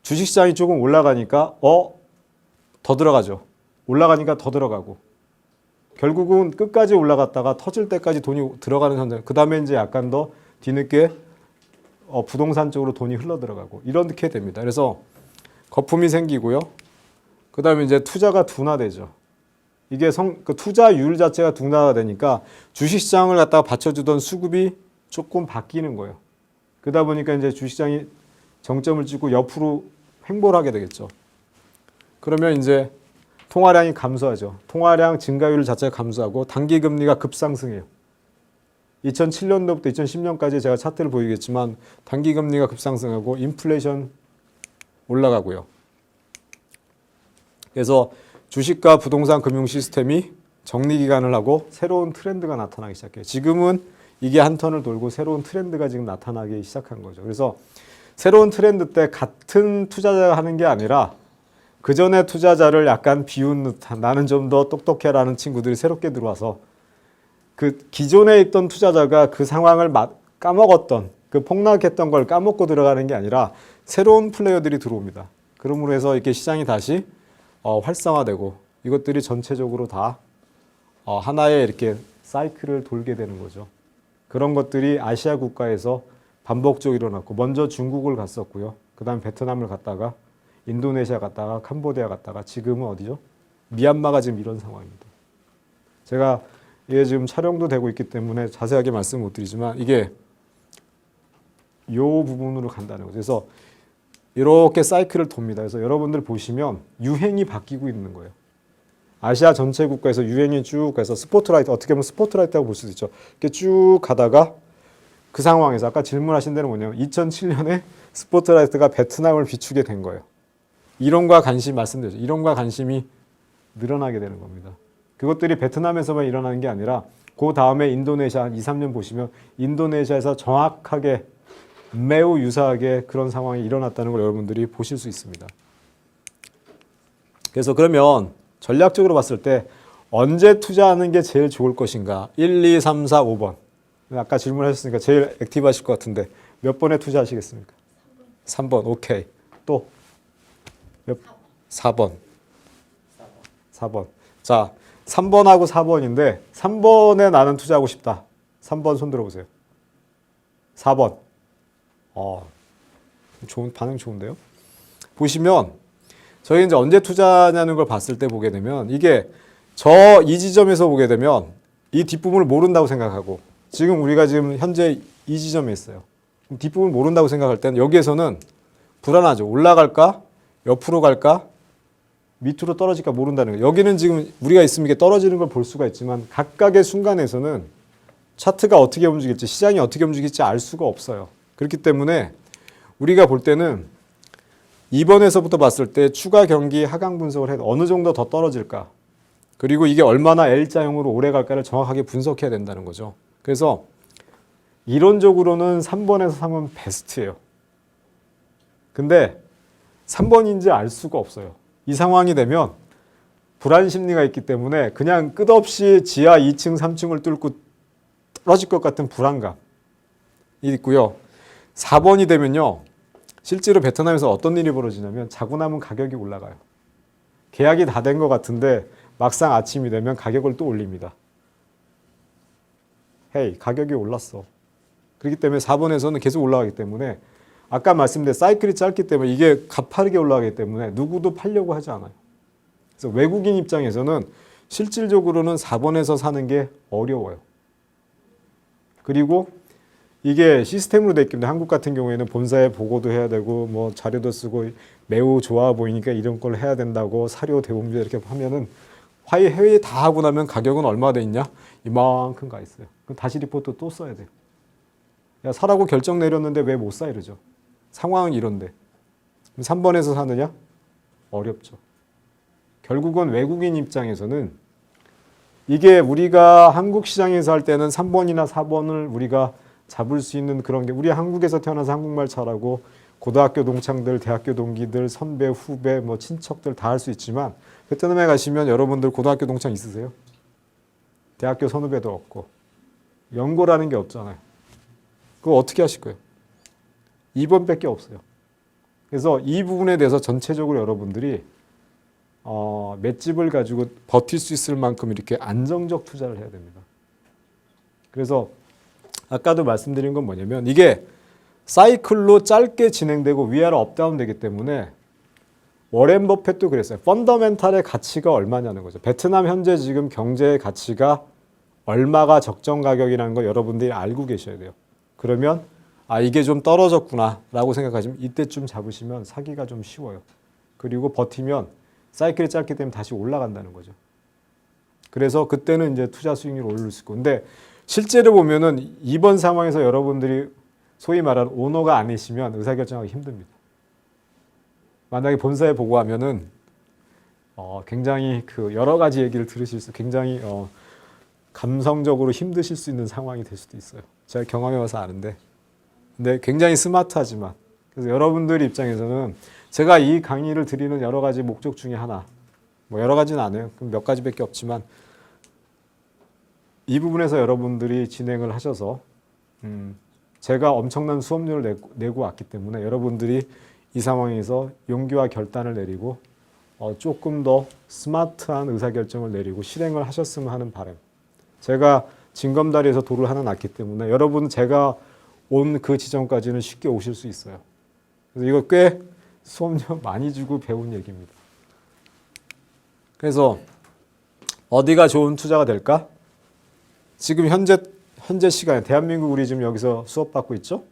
주식시장이 조금 올라가니까 더 들어가죠. 올라가니까 더 들어가고. 결국은 끝까지 올라갔다가 터질 때까지 돈이 들어가는 현상. 그 다음에 이제 약간 더 뒤늦게 부동산 쪽으로 돈이 흘러 들어가고 이렇게 됩니다. 그래서 거품이 생기고요. 그 다음에 이제 투자가 둔화되죠. 이게 그 투자율 자체가 둔화가 되니까 주식시장을 갖다가 받쳐주던 수급이 조금 바뀌는 거예요. 그러다 보니까 이제 주식시장이 정점을 찍고 옆으로 횡보를 하게 되겠죠. 그러면 이제 통화량이 감소하죠. 통화량 증가율 자체가 감소하고 단기금리가 급상승해요. 2007년도부터 2010년까지 제가 차트를 보이겠지만 단기금리가 급상승하고 인플레이션 올라가고요. 그래서 주식과 부동산 금융 시스템이 정리기간을 하고 새로운 트렌드가 나타나기 시작해요. 지금은 이게 한 턴을 돌고 새로운 트렌드가 지금 나타나기 시작한 거죠. 그래서 새로운 트렌드 때 같은 투자자가 하는 게 아니라 그 전에 투자자를 약간 비운 듯한 나는 좀 더 똑똑해라는 친구들이 새롭게 들어와서 그 기존에 있던 투자자가 그 상황을 까먹었던 그 폭락했던 걸 까먹고 들어가는 게 아니라 새로운 플레이어들이 들어옵니다. 그러므로 해서 이렇게 시장이 다시 활성화되고 이것들이 전체적으로 다 하나의 이렇게 사이클을 돌게 되는 거죠. 그런 것들이 아시아 국가에서 반복적으로 일어났고 먼저 중국을 갔었고요. 그 다음 베트남을 갔다가 인도네시아 갔다가 캄보디아 갔다가 지금은 어디죠? 미얀마가 지금 이런 상황입니다. 제가 이게 지금 촬영도 되고 있기 때문에 자세하게 말씀 못 드리지만 이게 이 부분으로 간다는 거죠. 그래서 이렇게 사이클을 돕니다. 그래서 여러분들 보시면 유행이 바뀌고 있는 거예요. 아시아 전체 국가에서 유행이 쭉 가서 스포트라이트, 어떻게 보면 스포트라이트라고 볼 수도 있죠. 이렇게 쭉 가다가 그 상황에서 아까 질문하신 대로 뭐냐면 2007년에 스포트라이트가 베트남을 비추게 된 거예요. 이론과 관심 말씀드렸죠. 이론과 관심이 늘어나게 되는 겁니다. 그것들이 베트남에서만 일어나는 게 아니라 그 다음에 인도네시아 한 2, 3년 보시면 인도네시아에서 정확하게 매우 유사하게 그런 상황이 일어났다는 걸 여러분들이 보실 수 있습니다. 그래서 그러면 전략적으로 봤을 때 언제 투자하는 게 제일 좋을 것인가? 1, 2, 3, 4, 5번. 아까 질문하셨으니까 제일 액티브 하실 것 같은데 몇 번에 투자하시겠습니까? 3번. 오케이. 또? 4번. 4번. 자, 3번하고 4번인데 3번에 나는 투자하고 싶다. 3번 손 들어보세요. 4번. 반응 좋은데요? 보시면 저희 이제 언제 투자냐는 걸 봤을 때 보게 되면 이게 이 지점에서 보게 되면 이 뒷부분을 모른다고 생각하고 지금 우리가 지금 현재 이 지점에 있어요. 뒷부분을 모른다고 생각할 때는 여기에서는 불안하죠. 올라갈까? 옆으로 갈까? 밑으로 떨어질까 모른다는 거예요. 여기는 지금 우리가 있으면 이게 떨어지는 걸 볼 수가 있지만 각각의 순간에서는 차트가 어떻게 움직일지 시장이 어떻게 움직일지 알 수가 없어요. 그렇기 때문에 우리가 볼 때는 2번에서부터 봤을 때 추가 경기 하강 분석을 해도 어느 정도 더 떨어질까 그리고 이게 얼마나 L자형으로 오래 갈까를 정확하게 분석해야 된다는 거죠. 그래서 이론적으로는 3번에서 3은 베스트예요. 근데 3번인지 알 수가 없어요. 이 상황이 되면 불안 심리가 있기 때문에 그냥 끝없이 지하 2층, 3층을 뚫고 떨어질 것 같은 불안감이 있고요. 4번이 되면요. 실제로 베트남에서 어떤 일이 벌어지냐면 자고 나면 가격이 올라가요. 계약이 다 된 것 같은데 막상 아침이 되면 가격을 또 올립니다. 헤이, 가격이 올랐어. 그렇기 때문에 4번에서는 계속 올라가기 때문에 아까 말씀드린 사이클이 짧기 때문에 이게 가파르게 올라가기 때문에 누구도 팔려고 하지 않아요. 그래서 외국인 입장에서는 실질적으로는 4번에서 사는 게 어려워요. 그리고 이게 시스템으로 되어 있기 때문에 한국 같은 경우에는 본사에 보고도 해야 되고 뭐 자료도 쓰고 매우 좋아 보이니까 이런 걸 해야 된다고 사료 대봉지 이렇게 하면은 회의 다 하고 나면 가격은 얼마 돼 있냐? 이만큼 가 있어요. 그럼 다시 리포트 또 써야 돼요. 야, 사라고 결정 내렸는데 왜 못 사 이러죠. 상황은 이런데. 3번에서 사느냐? 어렵죠. 결국은 외국인 입장에서는 이게 우리가 한국 시장에서 할 때는 3번이나 4번을 우리가 잡을 수 있는 그런 게 우리 한국에서 태어나서 한국말 잘하고 고등학교 동창들, 대학교 동기들, 선배, 후배, 뭐 친척들 다 할 수 있지만 베트남에 가시면 여러분들 고등학교 동창 있으세요? 대학교 선후배도 없고 연고라는 게 없잖아요. 그거 어떻게 하실 거예요? 2번밖에 없어요. 그래서 이 부분에 대해서 전체적으로 여러분들이 맷집을 가지고 버틸 수 있을 만큼 이렇게 안정적 투자를 해야 됩니다. 그래서 아까도 말씀드린 건 뭐냐면 이게 사이클로 짧게 진행되고 위아래 업다운 되기 때문에 워렌 버핏도 그랬어요. 펀더멘탈의 가치가 얼마냐는 거죠. 베트남 현재 지금 경제의 가치가 얼마가 적정 가격이라는 걸 여러분들이 알고 계셔야 돼요. 그러면 이게 좀 떨어졌구나 라고 생각하시면 이때쯤 잡으시면 사기가 좀 쉬워요. 그리고 버티면 사이클이 짧기 때문에 다시 올라간다는 거죠. 그래서 그때는 이제 투자 수익률을 올릴 수 있고 근데 실제로 보면은 이번 상황에서 여러분들이 소위 말하는 오너가 아니시면 의사결정하기 힘듭니다. 만약에 본사에 보고하면은 굉장히 그 여러 가지 얘기를 들으실 수 굉장히 감성적으로 힘드실 수 있는 상황이 될 수도 있어요. 제가 경험해봐서 아는데 근데 굉장히 스마트하지만 그래서 여러분들 입장에서는 제가 이 강의를 드리는 여러 가지 목적 중에 하나 뭐 여러 가지는 안 해요. 몇 가지밖에 없지만 이 부분에서 여러분들이 진행을 하셔서 제가 엄청난 수업료를 내고 왔기 때문에 여러분들이 이 상황에서 용기와 결단을 내리고 조금 더 스마트한 의사결정을 내리고 실행을 하셨으면 하는 바람. 제가 징검다리에서 돌을 하나 놨기 때문에 여러분 제가 온 그 지점까지는 쉽게 오실 수 있어요. 그래서 이거 꽤 수업료 많이 주고 배운 얘기입니다. 그래서 어디가 좋은 투자가 될까? 지금 현재 시간에 대한민국 우리 지금 여기서 수업 받고 있죠?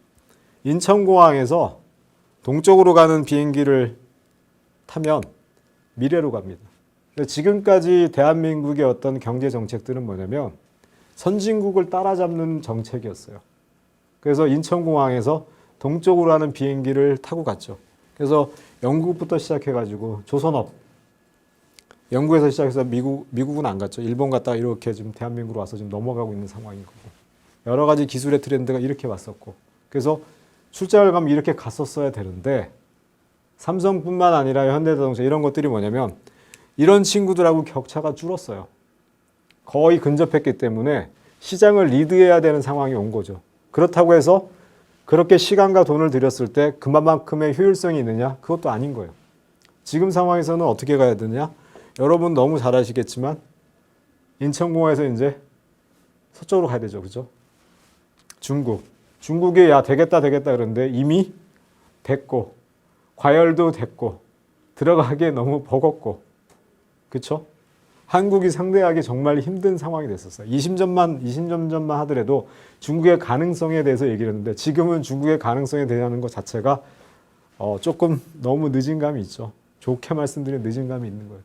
인천공항에서 동쪽으로 가는 비행기를 타면 미래로 갑니다. 지금까지 대한민국의 어떤 경제 정책들은 뭐냐면 선진국을 따라잡는 정책이었어요. 그래서 인천공항에서 동쪽으로 가는 비행기를 타고 갔죠. 그래서 영국부터 시작해가지고 조선업, 영국에서 시작해서 미국은 안 갔죠. 일본 갔다가 이렇게 지금 대한민국으로 와서 지금 넘어가고 있는 상황인 거고. 여러 가지 기술의 트렌드가 이렇게 왔었고. 그래서 출장을 가면 이렇게 갔었어야 되는데 삼성뿐만 아니라 현대자동차 이런 것들이 뭐냐면 이런 친구들하고 격차가 줄었어요. 거의 근접했기 때문에 시장을 리드해야 되는 상황이 온 거죠. 그렇다고 해서 그렇게 시간과 돈을 들였을 때 그만큼의 효율성이 있느냐? 그것도 아닌 거예요. 지금 상황에서는 어떻게 가야 되느냐? 여러분 너무 잘 아시겠지만 인천공항에서 이제 서쪽으로 가야 되죠. 그죠? 중국이 야 되겠다 그러는데 이미 됐고 과열도 됐고 들어가기에 너무 버겁고 그렇죠? 한국이 상대하기 정말 힘든 상황이 됐었어요. 20년 전만 하더라도 중국의 가능성에 대해서 얘기를 했는데 지금은 중국의 가능성에 대한 것 자체가 조금 너무 늦은 감이 있죠. 좋게 말씀드리면 늦은 감이 있는 거예요.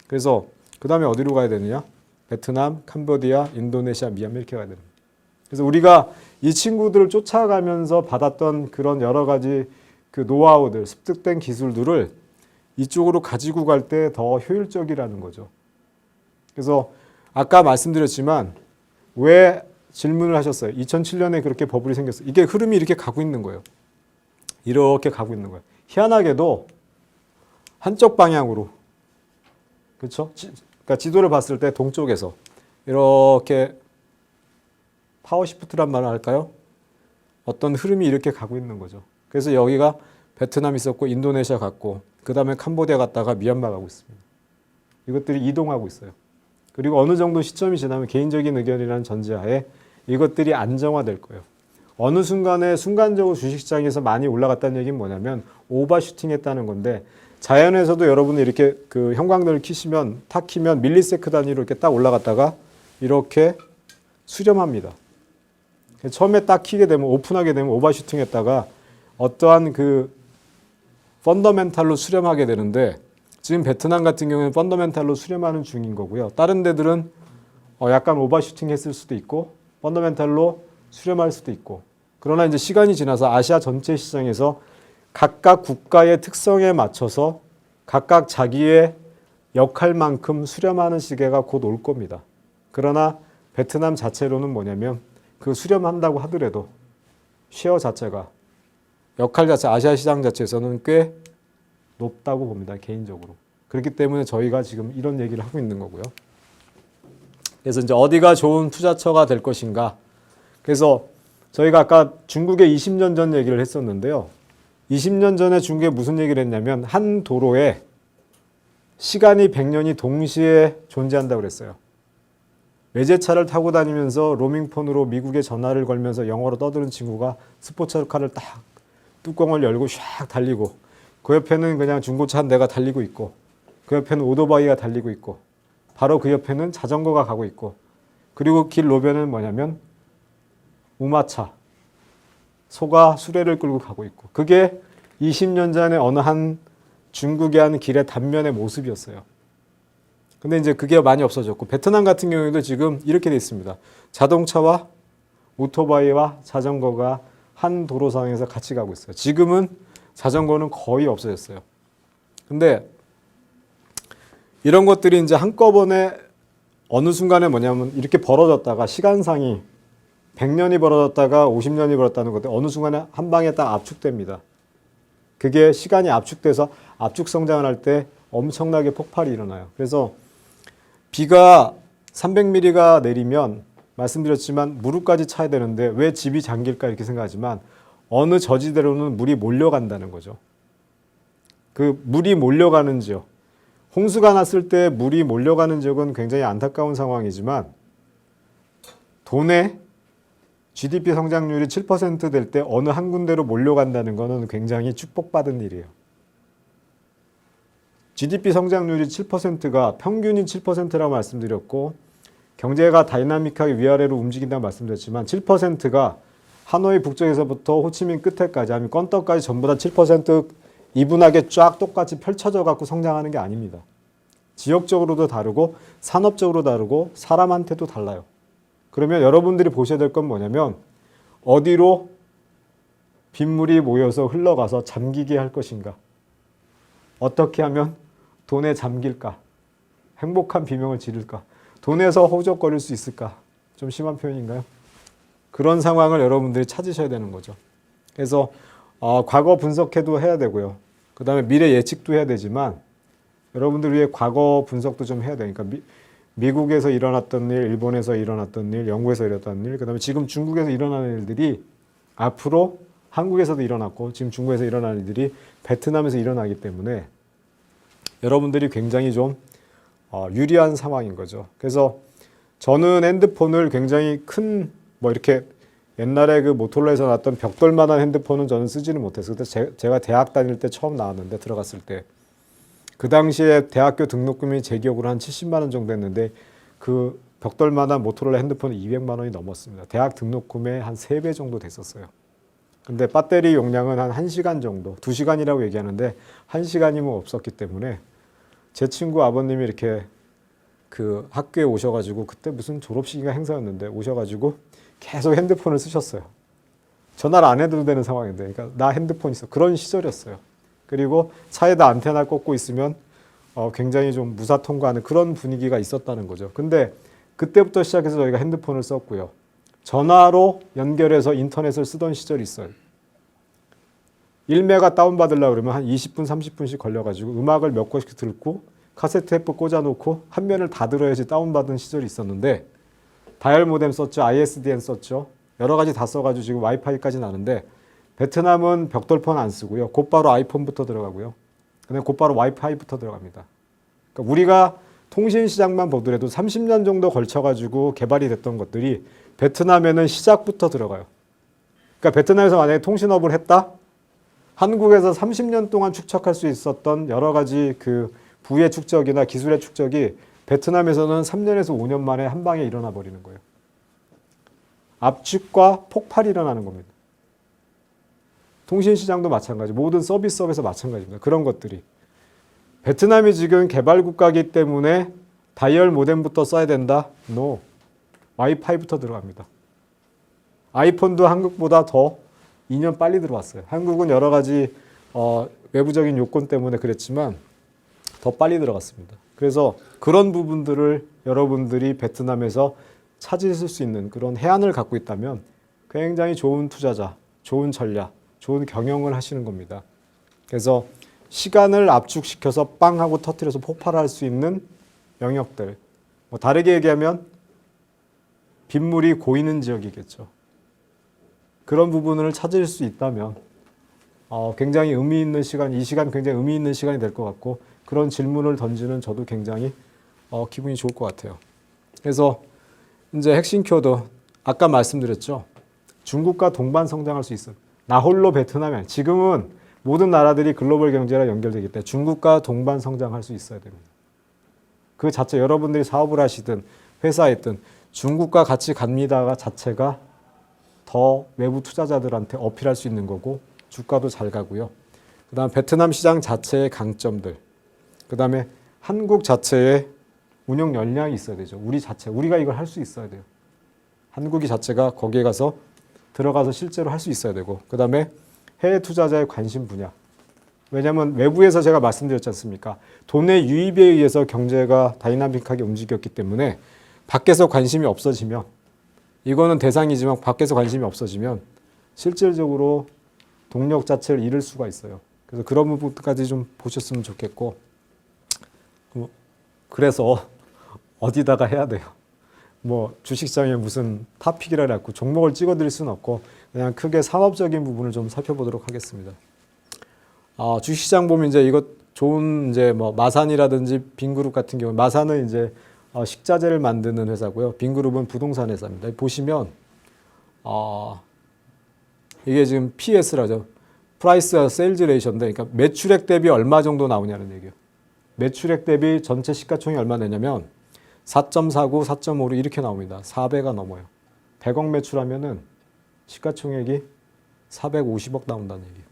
그래서 그 다음에 어디로 가야 되느냐? 베트남, 캄보디아, 인도네시아, 미얀마 이렇게 가야 됩니다. 그래서 우리가 이 친구들을 쫓아가면서 받았던 그런 여러 가지 그 노하우들, 습득된 기술들을 이쪽으로 가지고 갈 때 더 효율적이라는 거죠. 그래서 아까 말씀드렸지만 왜 질문을 하셨어요? 2007년에 그렇게 버블이 생겼어요. 이게 흐름이 이렇게 가고 있는 거예요. 이렇게 가고 있는 거예요. 희한하게도 한쪽 방향으로, 그렇죠? 그러니까 지도를 봤을 때 동쪽에서 이렇게 파워시프트란 말을 할까요? 어떤 흐름이 이렇게 가고 있는 거죠. 그래서 여기가 베트남 있었고 인도네시아 갔고 그 다음에 캄보디아 갔다가 미얀마 가고 있습니다. 이것들이 이동하고 있어요. 그리고 어느 정도 시점이 지나면 개인적인 의견이라는 전제하에 이것들이 안정화될 거예요. 어느 순간에 순간적으로 주식시장에서 많이 올라갔다는 얘기는 뭐냐면 오버슈팅 했다는 건데 자연에서도 여러분이 이렇게 그 형광등을 키시면 탁 키면 밀리세컨 단위로 이렇게 딱 올라갔다가 이렇게 수렴합니다. 처음에 딱 키게 되면 오픈하게 되면 오버슈팅 했다가 어떠한 그 펀더멘탈로 수렴하게 되는데 지금 베트남 같은 경우는 펀더멘탈로 수렴하는 중인 거고요. 다른 데들은 약간 오버슈팅 했을 수도 있고 펀더멘탈로 수렴할 수도 있고 그러나 이제 시간이 지나서 아시아 전체 시장에서 각각 국가의 특성에 맞춰서 각각 자기의 역할만큼 수렴하는 시기가 곧 올 겁니다. 그러나 베트남 자체로는 뭐냐면 그 수렴한다고 하더라도 쉐어 자체가 역할 자체 아시아 시장 자체에서는 꽤 높다고 봅니다. 개인적으로. 그렇기 때문에 저희가 지금 이런 얘기를 하고 있는 거고요. 그래서 이제 어디가 좋은 투자처가 될 것인가. 그래서 저희가 아까 중국의 20년 전 얘기를 했었는데요. 20년 전에 중국에 무슨 얘기를 했냐면 한 도로에 시간이 100년이 동시에 존재한다고 그랬어요. 외제차를 타고 다니면서 로밍폰으로 미국에 전화를 걸면서 영어로 떠드는 친구가 스포츠카를 딱 뚜껑을 열고 샥 달리고 그 옆에는 그냥 중고차 한 대가 달리고 있고 그 옆에는 오토바이가 달리고 있고 바로 그 옆에는 자전거가 가고 있고 그리고 길 노변은 뭐냐면 우마차, 소가 수레를 끌고 가고 있고 그게 20년 전에 어느 한 중국의 한 길의 단면의 모습이었어요. 근데 이제 그게 많이 없어졌고 베트남 같은 경우에도 지금 이렇게 돼 있습니다. 자동차와 오토바이와 자전거가 한 도로상에서 같이 가고 있어요. 지금은 자전거는 거의 없어졌어요. 근데 이런 것들이 이제 한꺼번에 어느 순간에 뭐냐면 이렇게 벌어졌다가 시간상이 100년이 벌어졌다가 50년이 벌었다는 것들 어느 순간에 한 방에 딱 압축됩니다. 그게 시간이 압축돼서 압축 성장을 할 때 엄청나게 폭발이 일어나요. 그래서 비가 300mm가 내리면 말씀드렸지만 무릎까지 차야 되는데 왜 집이 잠길까 이렇게 생각하지만 어느 저지대로는 물이 몰려간다는 거죠. 그 물이 몰려가는 지역. 홍수가 났을 때 물이 몰려가는 지역은 굉장히 안타까운 상황이지만 돈의 GDP 성장률이 7% 될 때 어느 한 군데로 몰려간다는 것은 굉장히 축복받은 일이에요. GDP 성장률이 7%가 평균이 7%라고 말씀드렸고 경제가 다이나믹하게 위아래로 움직인다고 말씀드렸지만 7%가 하노이 북쪽에서부터 호치민 끝에까지 아니면 건떡까지 전부 다 7% 이분하게 쫙 똑같이 펼쳐져 갖고 성장하는 게 아닙니다. 지역적으로도 다르고 산업적으로 다르고 사람한테도 달라요. 그러면 여러분들이 보셔야 될 건 뭐냐면 어디로 빗물이 모여서 흘러가서 잠기게 할 것인가. 어떻게 하면 돈에 잠길까. 행복한 비명을 지를까. 돈에서 허우적거릴 수 있을까. 좀 심한 표현인가요? 그런 상황을 여러분들이 찾으셔야 되는 거죠. 그래서 과거 분석해도 해야 되고요. 그 다음에 미래 예측도 해야 되지만 여러분들 위해 과거 분석도 좀 해야 되니까 미국에서 일어났던 일, 일본에서 일어났던 일, 영국에서 일어났던 일, 그 다음에 지금 중국에서 일어나는 일들이 앞으로 한국에서도 일어났고 지금 중국에서 일어나는 일들이 베트남에서 일어나기 때문에 여러분들이 굉장히 좀 유리한 상황인 거죠. 그래서 저는 핸드폰을 굉장히 큰 뭐 이렇게 옛날에 그 모토로라에서 나왔던 벽돌만한 핸드폰은 저는 쓰지는 못했어요. 그때 제가 대학 다닐 때 처음 나왔는데 들어갔을 때 그 당시에 대학교 등록금이 제 기억으로 한 70만 원 정도 했는데 그 벽돌만한 모토로라 핸드폰은 200만 원이 넘었습니다. 대학 등록금의 한 3배 정도 됐었어요. 근데 배터리 용량은 한 1시간 정도, 2시간이라고 얘기하는데 1시간이면 없었기 때문에 제 친구 아버님이 이렇게 그 학교에 오셔가지고 그때 무슨 졸업식인가 행사였는데 오셔가지고 계속 핸드폰을 쓰셨어요. 전화를 안 해도 되는 상황인데, 그러니까 나 핸드폰 있어. 그런 시절이었어요. 그리고 차에다 안테나 꽂고 있으면 굉장히 좀 무사 통과하는 그런 분위기가 있었다는 거죠. 근데 그때부터 시작해서 저희가 핸드폰을 썼고요. 전화로 연결해서 인터넷을 쓰던 시절이 있어요. 1메가 다운받으려고 그러면 한 20분, 30분씩 걸려가지고 음악을 몇 곡씩 듣고 카세트 테이프 꽂아놓고 한 면을 다 들어야지 다운받은 시절이 있었는데 다이얼 모뎀 썼죠. ISDN 썼죠. 여러 가지 다 써가지고 지금 와이파이까지 나는데 베트남은 벽돌폰 안 쓰고요. 곧바로 아이폰부터 들어가고요. 그다음에 곧바로 와이파이부터 들어갑니다. 그러니까 우리가 통신 시장만 보더라도 30년 정도 걸쳐가지고 개발이 됐던 것들이 베트남에는 시작부터 들어가요. 그러니까 베트남에서 만약에 통신업을 했다? 한국에서 30년 동안 축적할 수 있었던 여러 가지 그 부의 축적이나 기술의 축적이 베트남에서는 3년에서 5년 만에 한 방에 일어나 버리는 거예요. 압축과 폭발이 일어나는 겁니다. 통신시장도 마찬가지, 모든 서비스업에서 마찬가지입니다. 그런 것들이. 베트남이 지금 개발 국가이기 때문에 다이얼 모뎀부터 써야 된다? No. 와이파이부터 들어갑니다. 아이폰도 한국보다 더 2년 빨리 들어왔어요. 한국은 여러 가지 외부적인 요건 때문에 그랬지만 더 빨리 들어갔습니다. 그래서 그런 부분들을 여러분들이 베트남에서 찾으실 수 있는 그런 해안을 갖고 있다면 굉장히 좋은 투자자, 좋은 전략, 좋은 경영을 하시는 겁니다. 그래서 시간을 압축시켜서 빵 하고 터뜨려서 폭발할 수 있는 영역들. 뭐 다르게 얘기하면 빗물이 고이는 지역이겠죠. 그런 부분을 찾을 수 있다면 굉장히 의미 있는 시간, 이 시간 굉장히 의미 있는 시간이 될 것 같고 그런 질문을 던지는 저도 굉장히 기분이 좋을 것 같아요. 그래서 이제 핵심 키워드 아까 말씀드렸죠. 중국과 동반 성장할 수 있어요. 나 홀로 베트남이 지금은 모든 나라들이 글로벌 경제랑 연결되기 때문에 중국과 동반 성장할 수 있어야 됩니다. 그 자체 여러분들이 사업을 하시든 회사에 있든 중국과 같이 갑니다가 자체가 더 외부 투자자들한테 어필할 수 있는 거고 주가도 잘 가고요. 그 다음 베트남 시장 자체의 강점들, 그 다음에 한국 자체의 운영 역량이 있어야 되죠. 우리가 이걸 할 수 있어야 돼요. 한국이 자체가 거기에 가서 들어가서 실제로 할 수 있어야 되고, 그 다음에 해외 투자자의 관심 분야. 왜냐하면 외부에서 제가 말씀드렸지 않습니까? 돈의 유입에 의해서 경제가 다이나믹하게 움직였기 때문에 밖에서 관심이 없어지면, 이거는 대상이지만 밖에서 관심이 없어지면 실질적으로 동력 자체를 잃을 수가 있어요. 그래서 그런 부분까지 좀 보셨으면 좋겠고, 그래서 어디다가 해야 돼요. 뭐 주식시장에 무슨 탑픽이라 해갖고 종목을 찍어드릴 수는 없고 그냥 크게 산업적인 부분을 좀 살펴보도록 하겠습니다. 주식시장 보면 이제 이것 좋은 이제 뭐 마산이라든지 빈그룹 같은 경우, 마산은 이제 식자재를 만드는 회사고요. 빈그룹은 부동산 회사입니다. 보시면 이게 지금 PS라죠. 프라이스 세일즈 레이셔인데, 그러니까 매출액 대비 얼마 정도 나오냐는 얘기예요. 매출액 대비 전체 시가총액이 얼마 되냐면 4.49, 4.56 이렇게 나옵니다. 4배가 넘어요. 100억 매출하면은 시가총액이 450억 나온다는 얘기예요.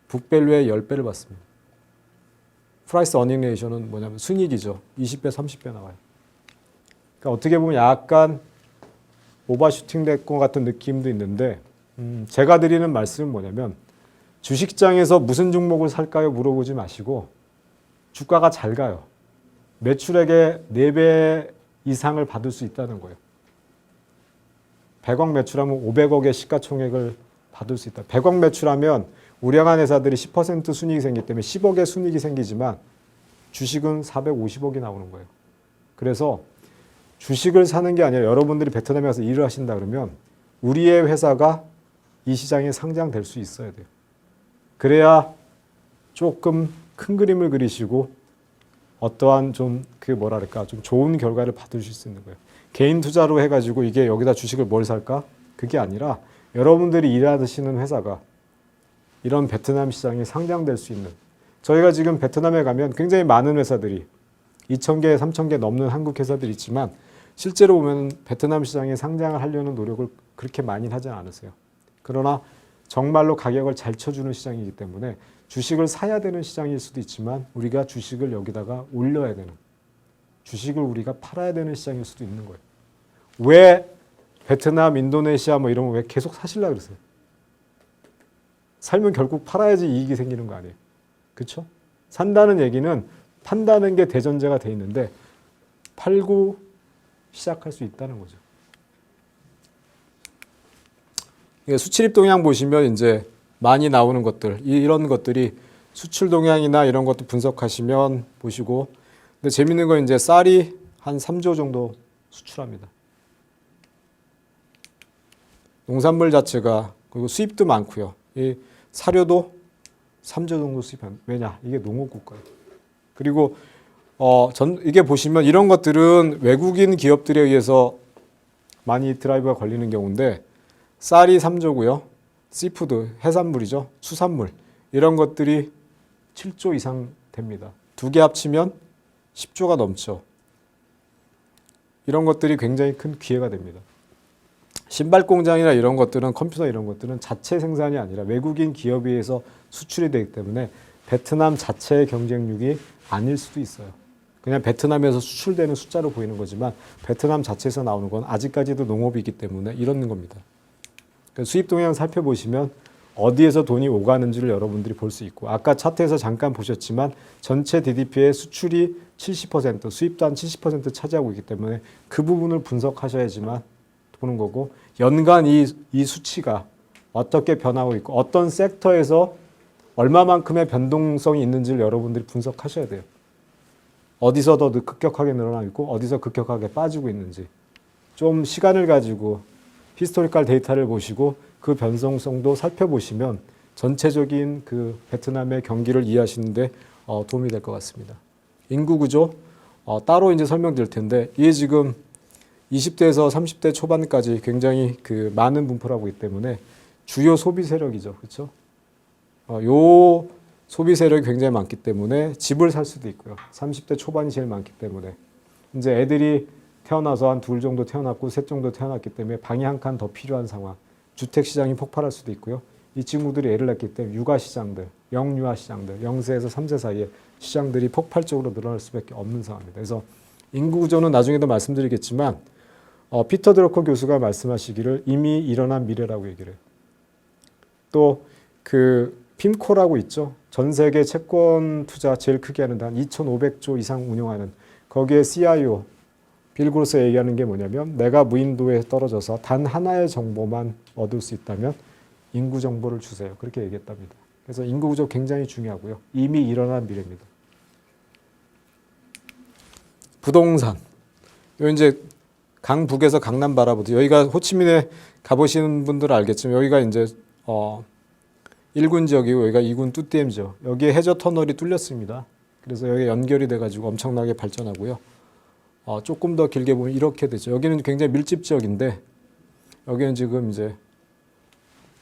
북밸류의 10배를 받습니다. 프라이스 어닝 레이셔는 뭐냐면 순이익이죠. 20배, 30배 나와요. 그러니까 어떻게 보면 약간 오버슈팅 될 것 같은 느낌도 있는데 제가 드리는 말씀은 뭐냐면 주식장에서 무슨 종목을 살까요? 물어보지 마시고 주가가 잘 가요. 매출액의 4배 이상을 받을 수 있다는 거예요. 100억 매출하면 500억의 시가총액을 받을 수 있다. 100억 매출하면 우량한 회사들이 10% 순이익이 생기기 때문에 10억의 순이익이 생기지만 주식은 450억이 나오는 거예요. 그래서 주식을 사는 게 아니라 여러분들이 베트남에 가서 일을 하신다 그러면 우리의 회사가 이 시장에 상장될 수 있어야 돼요. 그래야 조금 큰 그림을 그리시고 어떠한 좀 좀 좋은 결과를 받으실 수 있는 거예요. 개인 투자로 해가지고 이게 여기다 주식을 뭘 살까? 그게 아니라 여러분들이 일하시는 회사가 이런 베트남 시장에 상장될 수 있는, 저희가 지금 베트남에 가면 굉장히 많은 회사들이 2,000개, 3,000개 넘는 한국 회사들이 있지만 실제로 보면 베트남 시장에 상장을 하려는 노력을 그렇게 많이 하지 않으세요. 그러나 정말로 가격을 잘 쳐주는 시장이기 때문에 주식을 사야 되는 시장일 수도 있지만 우리가 주식을 여기다가 올려야 되는, 주식을 우리가 팔아야 되는 시장일 수도 있는 거예요. 왜 베트남, 인도네시아 뭐 이런 거 왜 계속 사실라 그러세요? 살면 결국 팔아야지 이익이 생기는 거 아니에요? 그렇죠? 산다는 얘기는 판다는 게 대전제가 돼 있는데 팔고 시작할 수 있다는 거죠. 수출입 동향 보시면 이제 많이 나오는 것들, 이런 것들이 수출 동향이나 이런 것도 분석하시면 보시고, 근데 재밌는 건 이제 쌀이 한 3조 정도 수출합니다. 농산물 자체가, 그리고 수입도 많고요. 이 사료도 3조 정도 수입합니다. 왜냐? 이게 농업국가예요. 그리고 이게 보시면 이런 것들은 외국인 기업들에 의해서 많이 드라이브가 걸리는 경우인데, 쌀이 3조고요. 씨푸드, 해산물이죠. 수산물. 이런 것들이 7조 이상 됩니다. 두 개 합치면 10조가 넘죠. 이런 것들이 굉장히 큰 기회가 됩니다. 신발 공장이나 이런 것들은, 컴퓨터 이런 것들은 자체 생산이 아니라 외국인 기업에 의해서 수출이 되기 때문에 베트남 자체의 경쟁력이 아닐 수도 있어요. 그냥 베트남에서 수출되는 숫자로 보이는 거지만 베트남 자체에서 나오는 건 아직까지도 농업이기 때문에 이런 겁니다. 수입 동향 살펴보시면 어디에서 돈이 오가는지를 여러분들이 볼 수 있고, 아까 차트에서 잠깐 보셨지만 전체 DDP의 수출이 70%, 수입도 한 70% 차지하고 있기 때문에 그 부분을 분석하셔야지만 보는 거고, 연간 이 수치가 어떻게 변하고 있고 어떤 섹터에서 얼마만큼의 변동성이 있는지를 여러분들이 분석하셔야 돼요. 어디서 더 급격하게 늘어나고 있고 어디서 급격하게 빠지고 있는지 좀 시간을 가지고 히스토리컬 데이터를 보시고 그 변동성도 살펴보시면 전체적인 그 베트남의 경기를 이해하시는데 도움이 될 것 같습니다. 인구 구조 따로 이제 설명드릴 텐데, 이게 지금 20대에서 30대 초반까지 굉장히 그 많은 분포를 하고 있기 때문에 주요 소비 세력이죠, 그렇죠? 요 소비 세력이 굉장히 많기 때문에 집을 살 수도 있고요. 30대 초반이 제일 많기 때문에 이제 애들이 태어나서 한 둘 정도 태어났고 셋 정도 태어났기 때문에 방이 한 칸 더 필요한 상황, 주택 시장이 폭발할 수도 있고요. 이 친구들이 애를 낳기 때문에 육아 시장들, 영유아 시장들, 0세에서 3세 사이에 시장들이 폭발적으로 늘어날 수밖에 없는 상황입니다. 그래서 인구 구조는 나중에도 말씀드리겠지만 피터 드러커 교수가 말씀하시기를 이미 일어난 미래라고 얘기를 해요. 또 그 핌코라고 있죠. 전 세계 채권 투자 제일 크게 하는 한 2,500조 이상 운용하는, 거기에 CIO 빌 그로스 얘기하는 게 뭐냐면, 내가 무인도에 떨어져서 단 하나의 정보만 얻을 수 있다면 인구 정보를 주세요. 그렇게 얘기했답니다. 그래서 인구 구조 굉장히 중요하고요. 이미 일어난 미래입니다. 부동산. 요 이제 강북에서 강남 바라보듯, 여기가 호치민에 가보시는 분들은 알겠지만 여기가 이제 1군 지역이고 여기가 2군 뚜띠엠죠. 여기에 해저 터널이 뚫렸습니다. 그래서 여기 연결이 돼가지고 엄청나게 발전하고요. 조금 더 길게 보면 이렇게 되죠. 여기는 굉장히 밀집 지역인데 여기는 지금 이제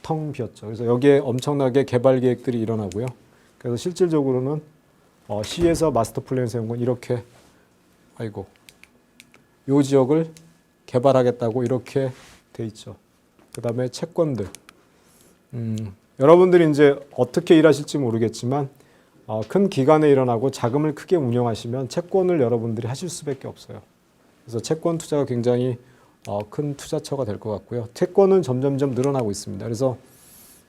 텅 비었죠. 그래서 여기에 엄청나게 개발 계획들이 일어나고요. 그래서 실질적으로는 시에서 마스터 플랜 세운 건 이렇게, 요 지역을 개발하겠다고 이렇게 돼 있죠. 그 다음에 채권들. 여러분들이 이제 어떻게 일하실지 모르겠지만 큰 기관에 일어나고 자금을 크게 운영하시면 채권을 여러분들이 하실 수밖에 없어요. 그래서 채권 투자가 굉장히 큰 투자처가 될 것 같고요. 채권은 점점점 늘어나고 있습니다. 그래서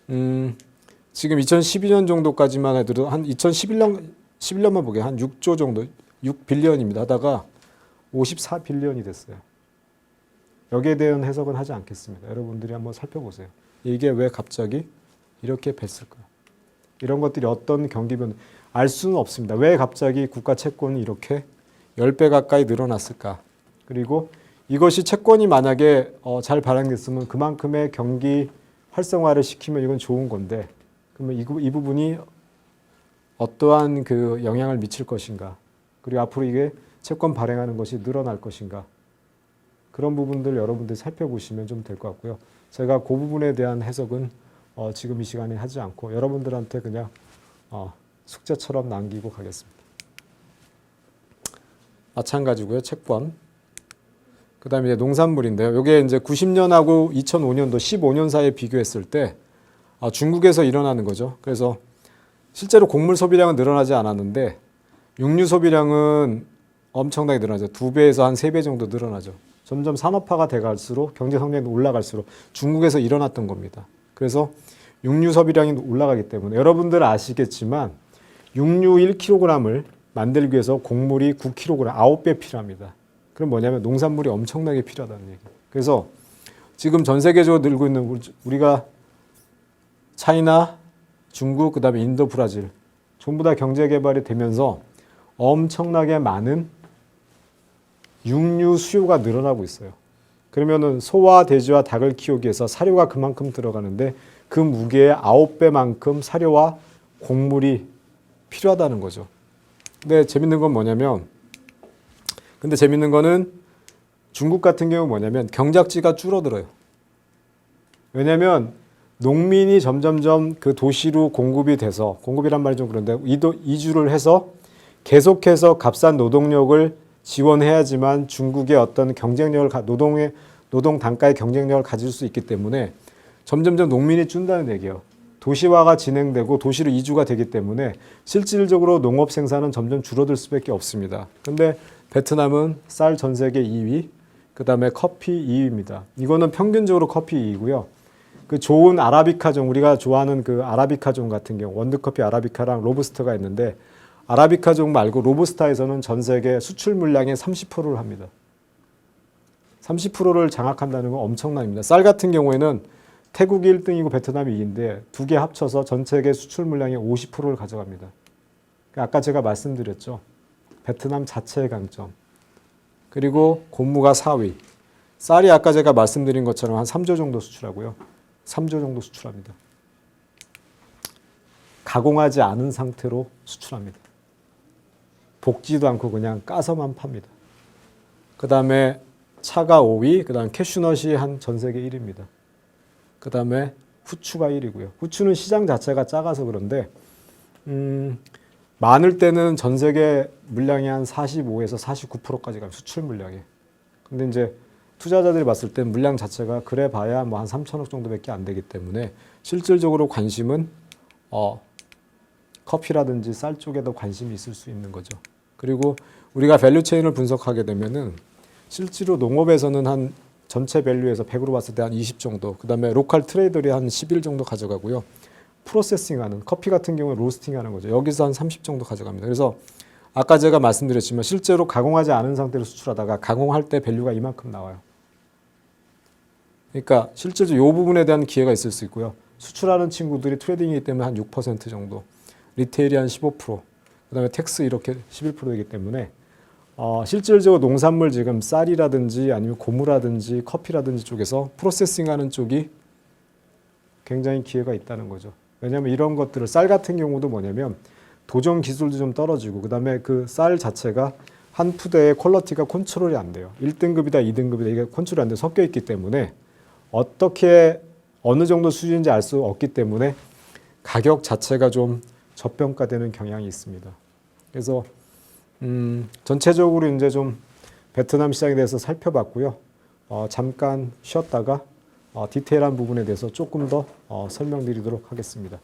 지금 2012년 정도까지만 해도 한 2011년만 보게 한 6조 정도, 6빌리언입니다. 하다가 54빌리언이 됐어요. 여기에 대한 해석은 하지 않겠습니다. 여러분들이 한번 살펴보세요. 이게 왜 갑자기 이렇게 뱄을까? 이런 것들이 어떤 경기 변화, 알 수는 없습니다. 왜 갑자기 국가 채권이 이렇게 10배 가까이 늘어났을까? 그리고 이것이 채권이 만약에 잘 발행됐으면 그만큼의 경기 활성화를 시키면 이건 좋은 건데, 그러면 이 부분이 어떠한 그 영향을 미칠 것인가? 그리고 앞으로 이게 채권 발행하는 것이 늘어날 것인가? 그런 부분들 여러분들 살펴보시면 좀 될 것 같고요. 제가 그 부분에 대한 해석은 지금 이 시간에 하지 않고 여러분들한테 그냥 숙제처럼 남기고 가겠습니다. 마찬가지고요. 채권. 그 다음에 이제 농산물인데요. 이게 이제 90년하고 2005년도 15년 사이에 비교했을 때 중국에서 일어나는 거죠. 그래서 실제로 곡물 소비량은 늘어나지 않았는데 육류 소비량은 엄청나게 늘어나죠. 2배에서 한 3배 정도 늘어나죠. 점점 산업화가 돼갈수록 경제 성장이 올라갈수록 중국에서 일어났던 겁니다. 그래서 육류 소비량이 올라가기 때문에 여러분들 아시겠지만 육류 1kg을 만들기 위해서 곡물이 9kg, 9배 필요합니다. 그럼 뭐냐면 농산물이 엄청나게 필요하다는 얘기예요. 그래서 지금 전 세계적으로 늘고 있는 우리가 차이나, 중국, 그다음에 인도, 브라질 전부 다 경제 개발이 되면서 엄청나게 많은 육류 수요가 늘어나고 있어요. 그러면은 소와 돼지와 닭을 키우기 위해서 사료가 그만큼 들어가는데 그 무게의 9배만큼 사료와 곡물이 필요하다는 거죠. 근데 재밌는 건 뭐냐면 재밌는 거는 중국 같은 경우 뭐냐면 경작지가 줄어들어요. 왜냐하면 농민이 점점점 그 도시로 공급이 돼서 공급이란 말이 좀 그런데 이주를 해서 계속해서 값싼 노동력을 지원해야지만 중국의 어떤 경쟁력을 노동 단가의 경쟁력을 가질 수 있기 때문에 점점점 농민이 준다는 얘기예요. 도시화가 진행되고 도시로 이주가 되기 때문에 실질적으로 농업 생산은 점점 줄어들 수밖에 없습니다. 근데 베트남은 쌀 전 세계 2위, 그다음에 커피 2위입니다. 이거는 평균적으로 커피 2위고요. 그 좋은 아라비카종, 우리가 좋아하는 그 아라비카종 같은 경우 원두커피 아라비카랑 로부스터가 있는데 아라비카종 말고 로부스타에서는 전 세계 수출 물량의 30%를 합니다. 30%를 장악한다는 건 엄청납니다. 쌀 같은 경우에는 태국이 1등이고 베트남이 2위인데 두 개 합쳐서 전 세계 수출 물량의 50%를 가져갑니다. 아까 제가 말씀드렸죠. 베트남 자체의 강점. 그리고 고무가 4위. 쌀이 아까 제가 말씀드린 것처럼 한 3조 정도 수출하고요. 3조 정도 수출합니다. 가공하지 않은 상태로 수출합니다. 볶지도 않고 그냥 까서만 팝니다. 그 다음에 차가 5위, 그 다음에 캐슈넛이 한 전 세계 1위입니다. 그 다음에 후추가 1위고요. 후추는 시장 자체가 작아서 그런데 많을 때는 전 세계 물량이 한 45에서 49%까지 가요. 수출 물량이. 근데 이제 투자자들이 봤을 때 물량 자체가 그래 봐야 뭐 한 3천억 정도밖에 안 되기 때문에 실질적으로 관심은 커피라든지 쌀 쪽에도 관심이 있을 수 있는 거죠. 그리고 우리가 밸류 체인을 분석하게 되면은 실제로 농업에서는 한 전체 밸류에서 100으로 봤을 때 한 20 정도, 그 다음에 로컬 트레이더리 한 11 정도 가져가고요. 프로세싱하는 커피 같은 경우는 로스팅하는 거죠. 여기서 한 30 정도 가져갑니다. 그래서 아까 제가 말씀드렸지만 실제로 가공하지 않은 상태로 수출하다가 가공할 때 밸류가 이만큼 나와요. 그러니까 실제로 이 부분에 대한 기회가 있을 수 있고요. 수출하는 친구들이 트레이딩이기 때문에 한 6% 정도, 리테일이 한 15%, 그다음에 텍스 이렇게 11%이기 때문에 실질적으로 농산물 지금 쌀이라든지 아니면 고무라든지 커피라든지 쪽에서 프로세싱하는 쪽이 굉장히 기회가 있다는 거죠. 왜냐하면 이런 것들을 쌀 같은 경우도 뭐냐면 도정 기술도 좀 떨어지고 그다음에 그 쌀 자체가 한 푸대의 퀄리티가 컨트롤이 안 돼요. 1등급이다 2등급이다 이게 컨트롤이 안 돼서 섞여 있기 때문에 어떻게 어느 정도 수준인지 알 수 없기 때문에 가격 자체가 좀 저평가되는 경향이 있습니다. 그래서 전체적으로 이제 좀 베트남 시장에 대해서 살펴봤고요. 잠깐 쉬었다가 디테일한 부분에 대해서 조금 더 설명드리도록 하겠습니다.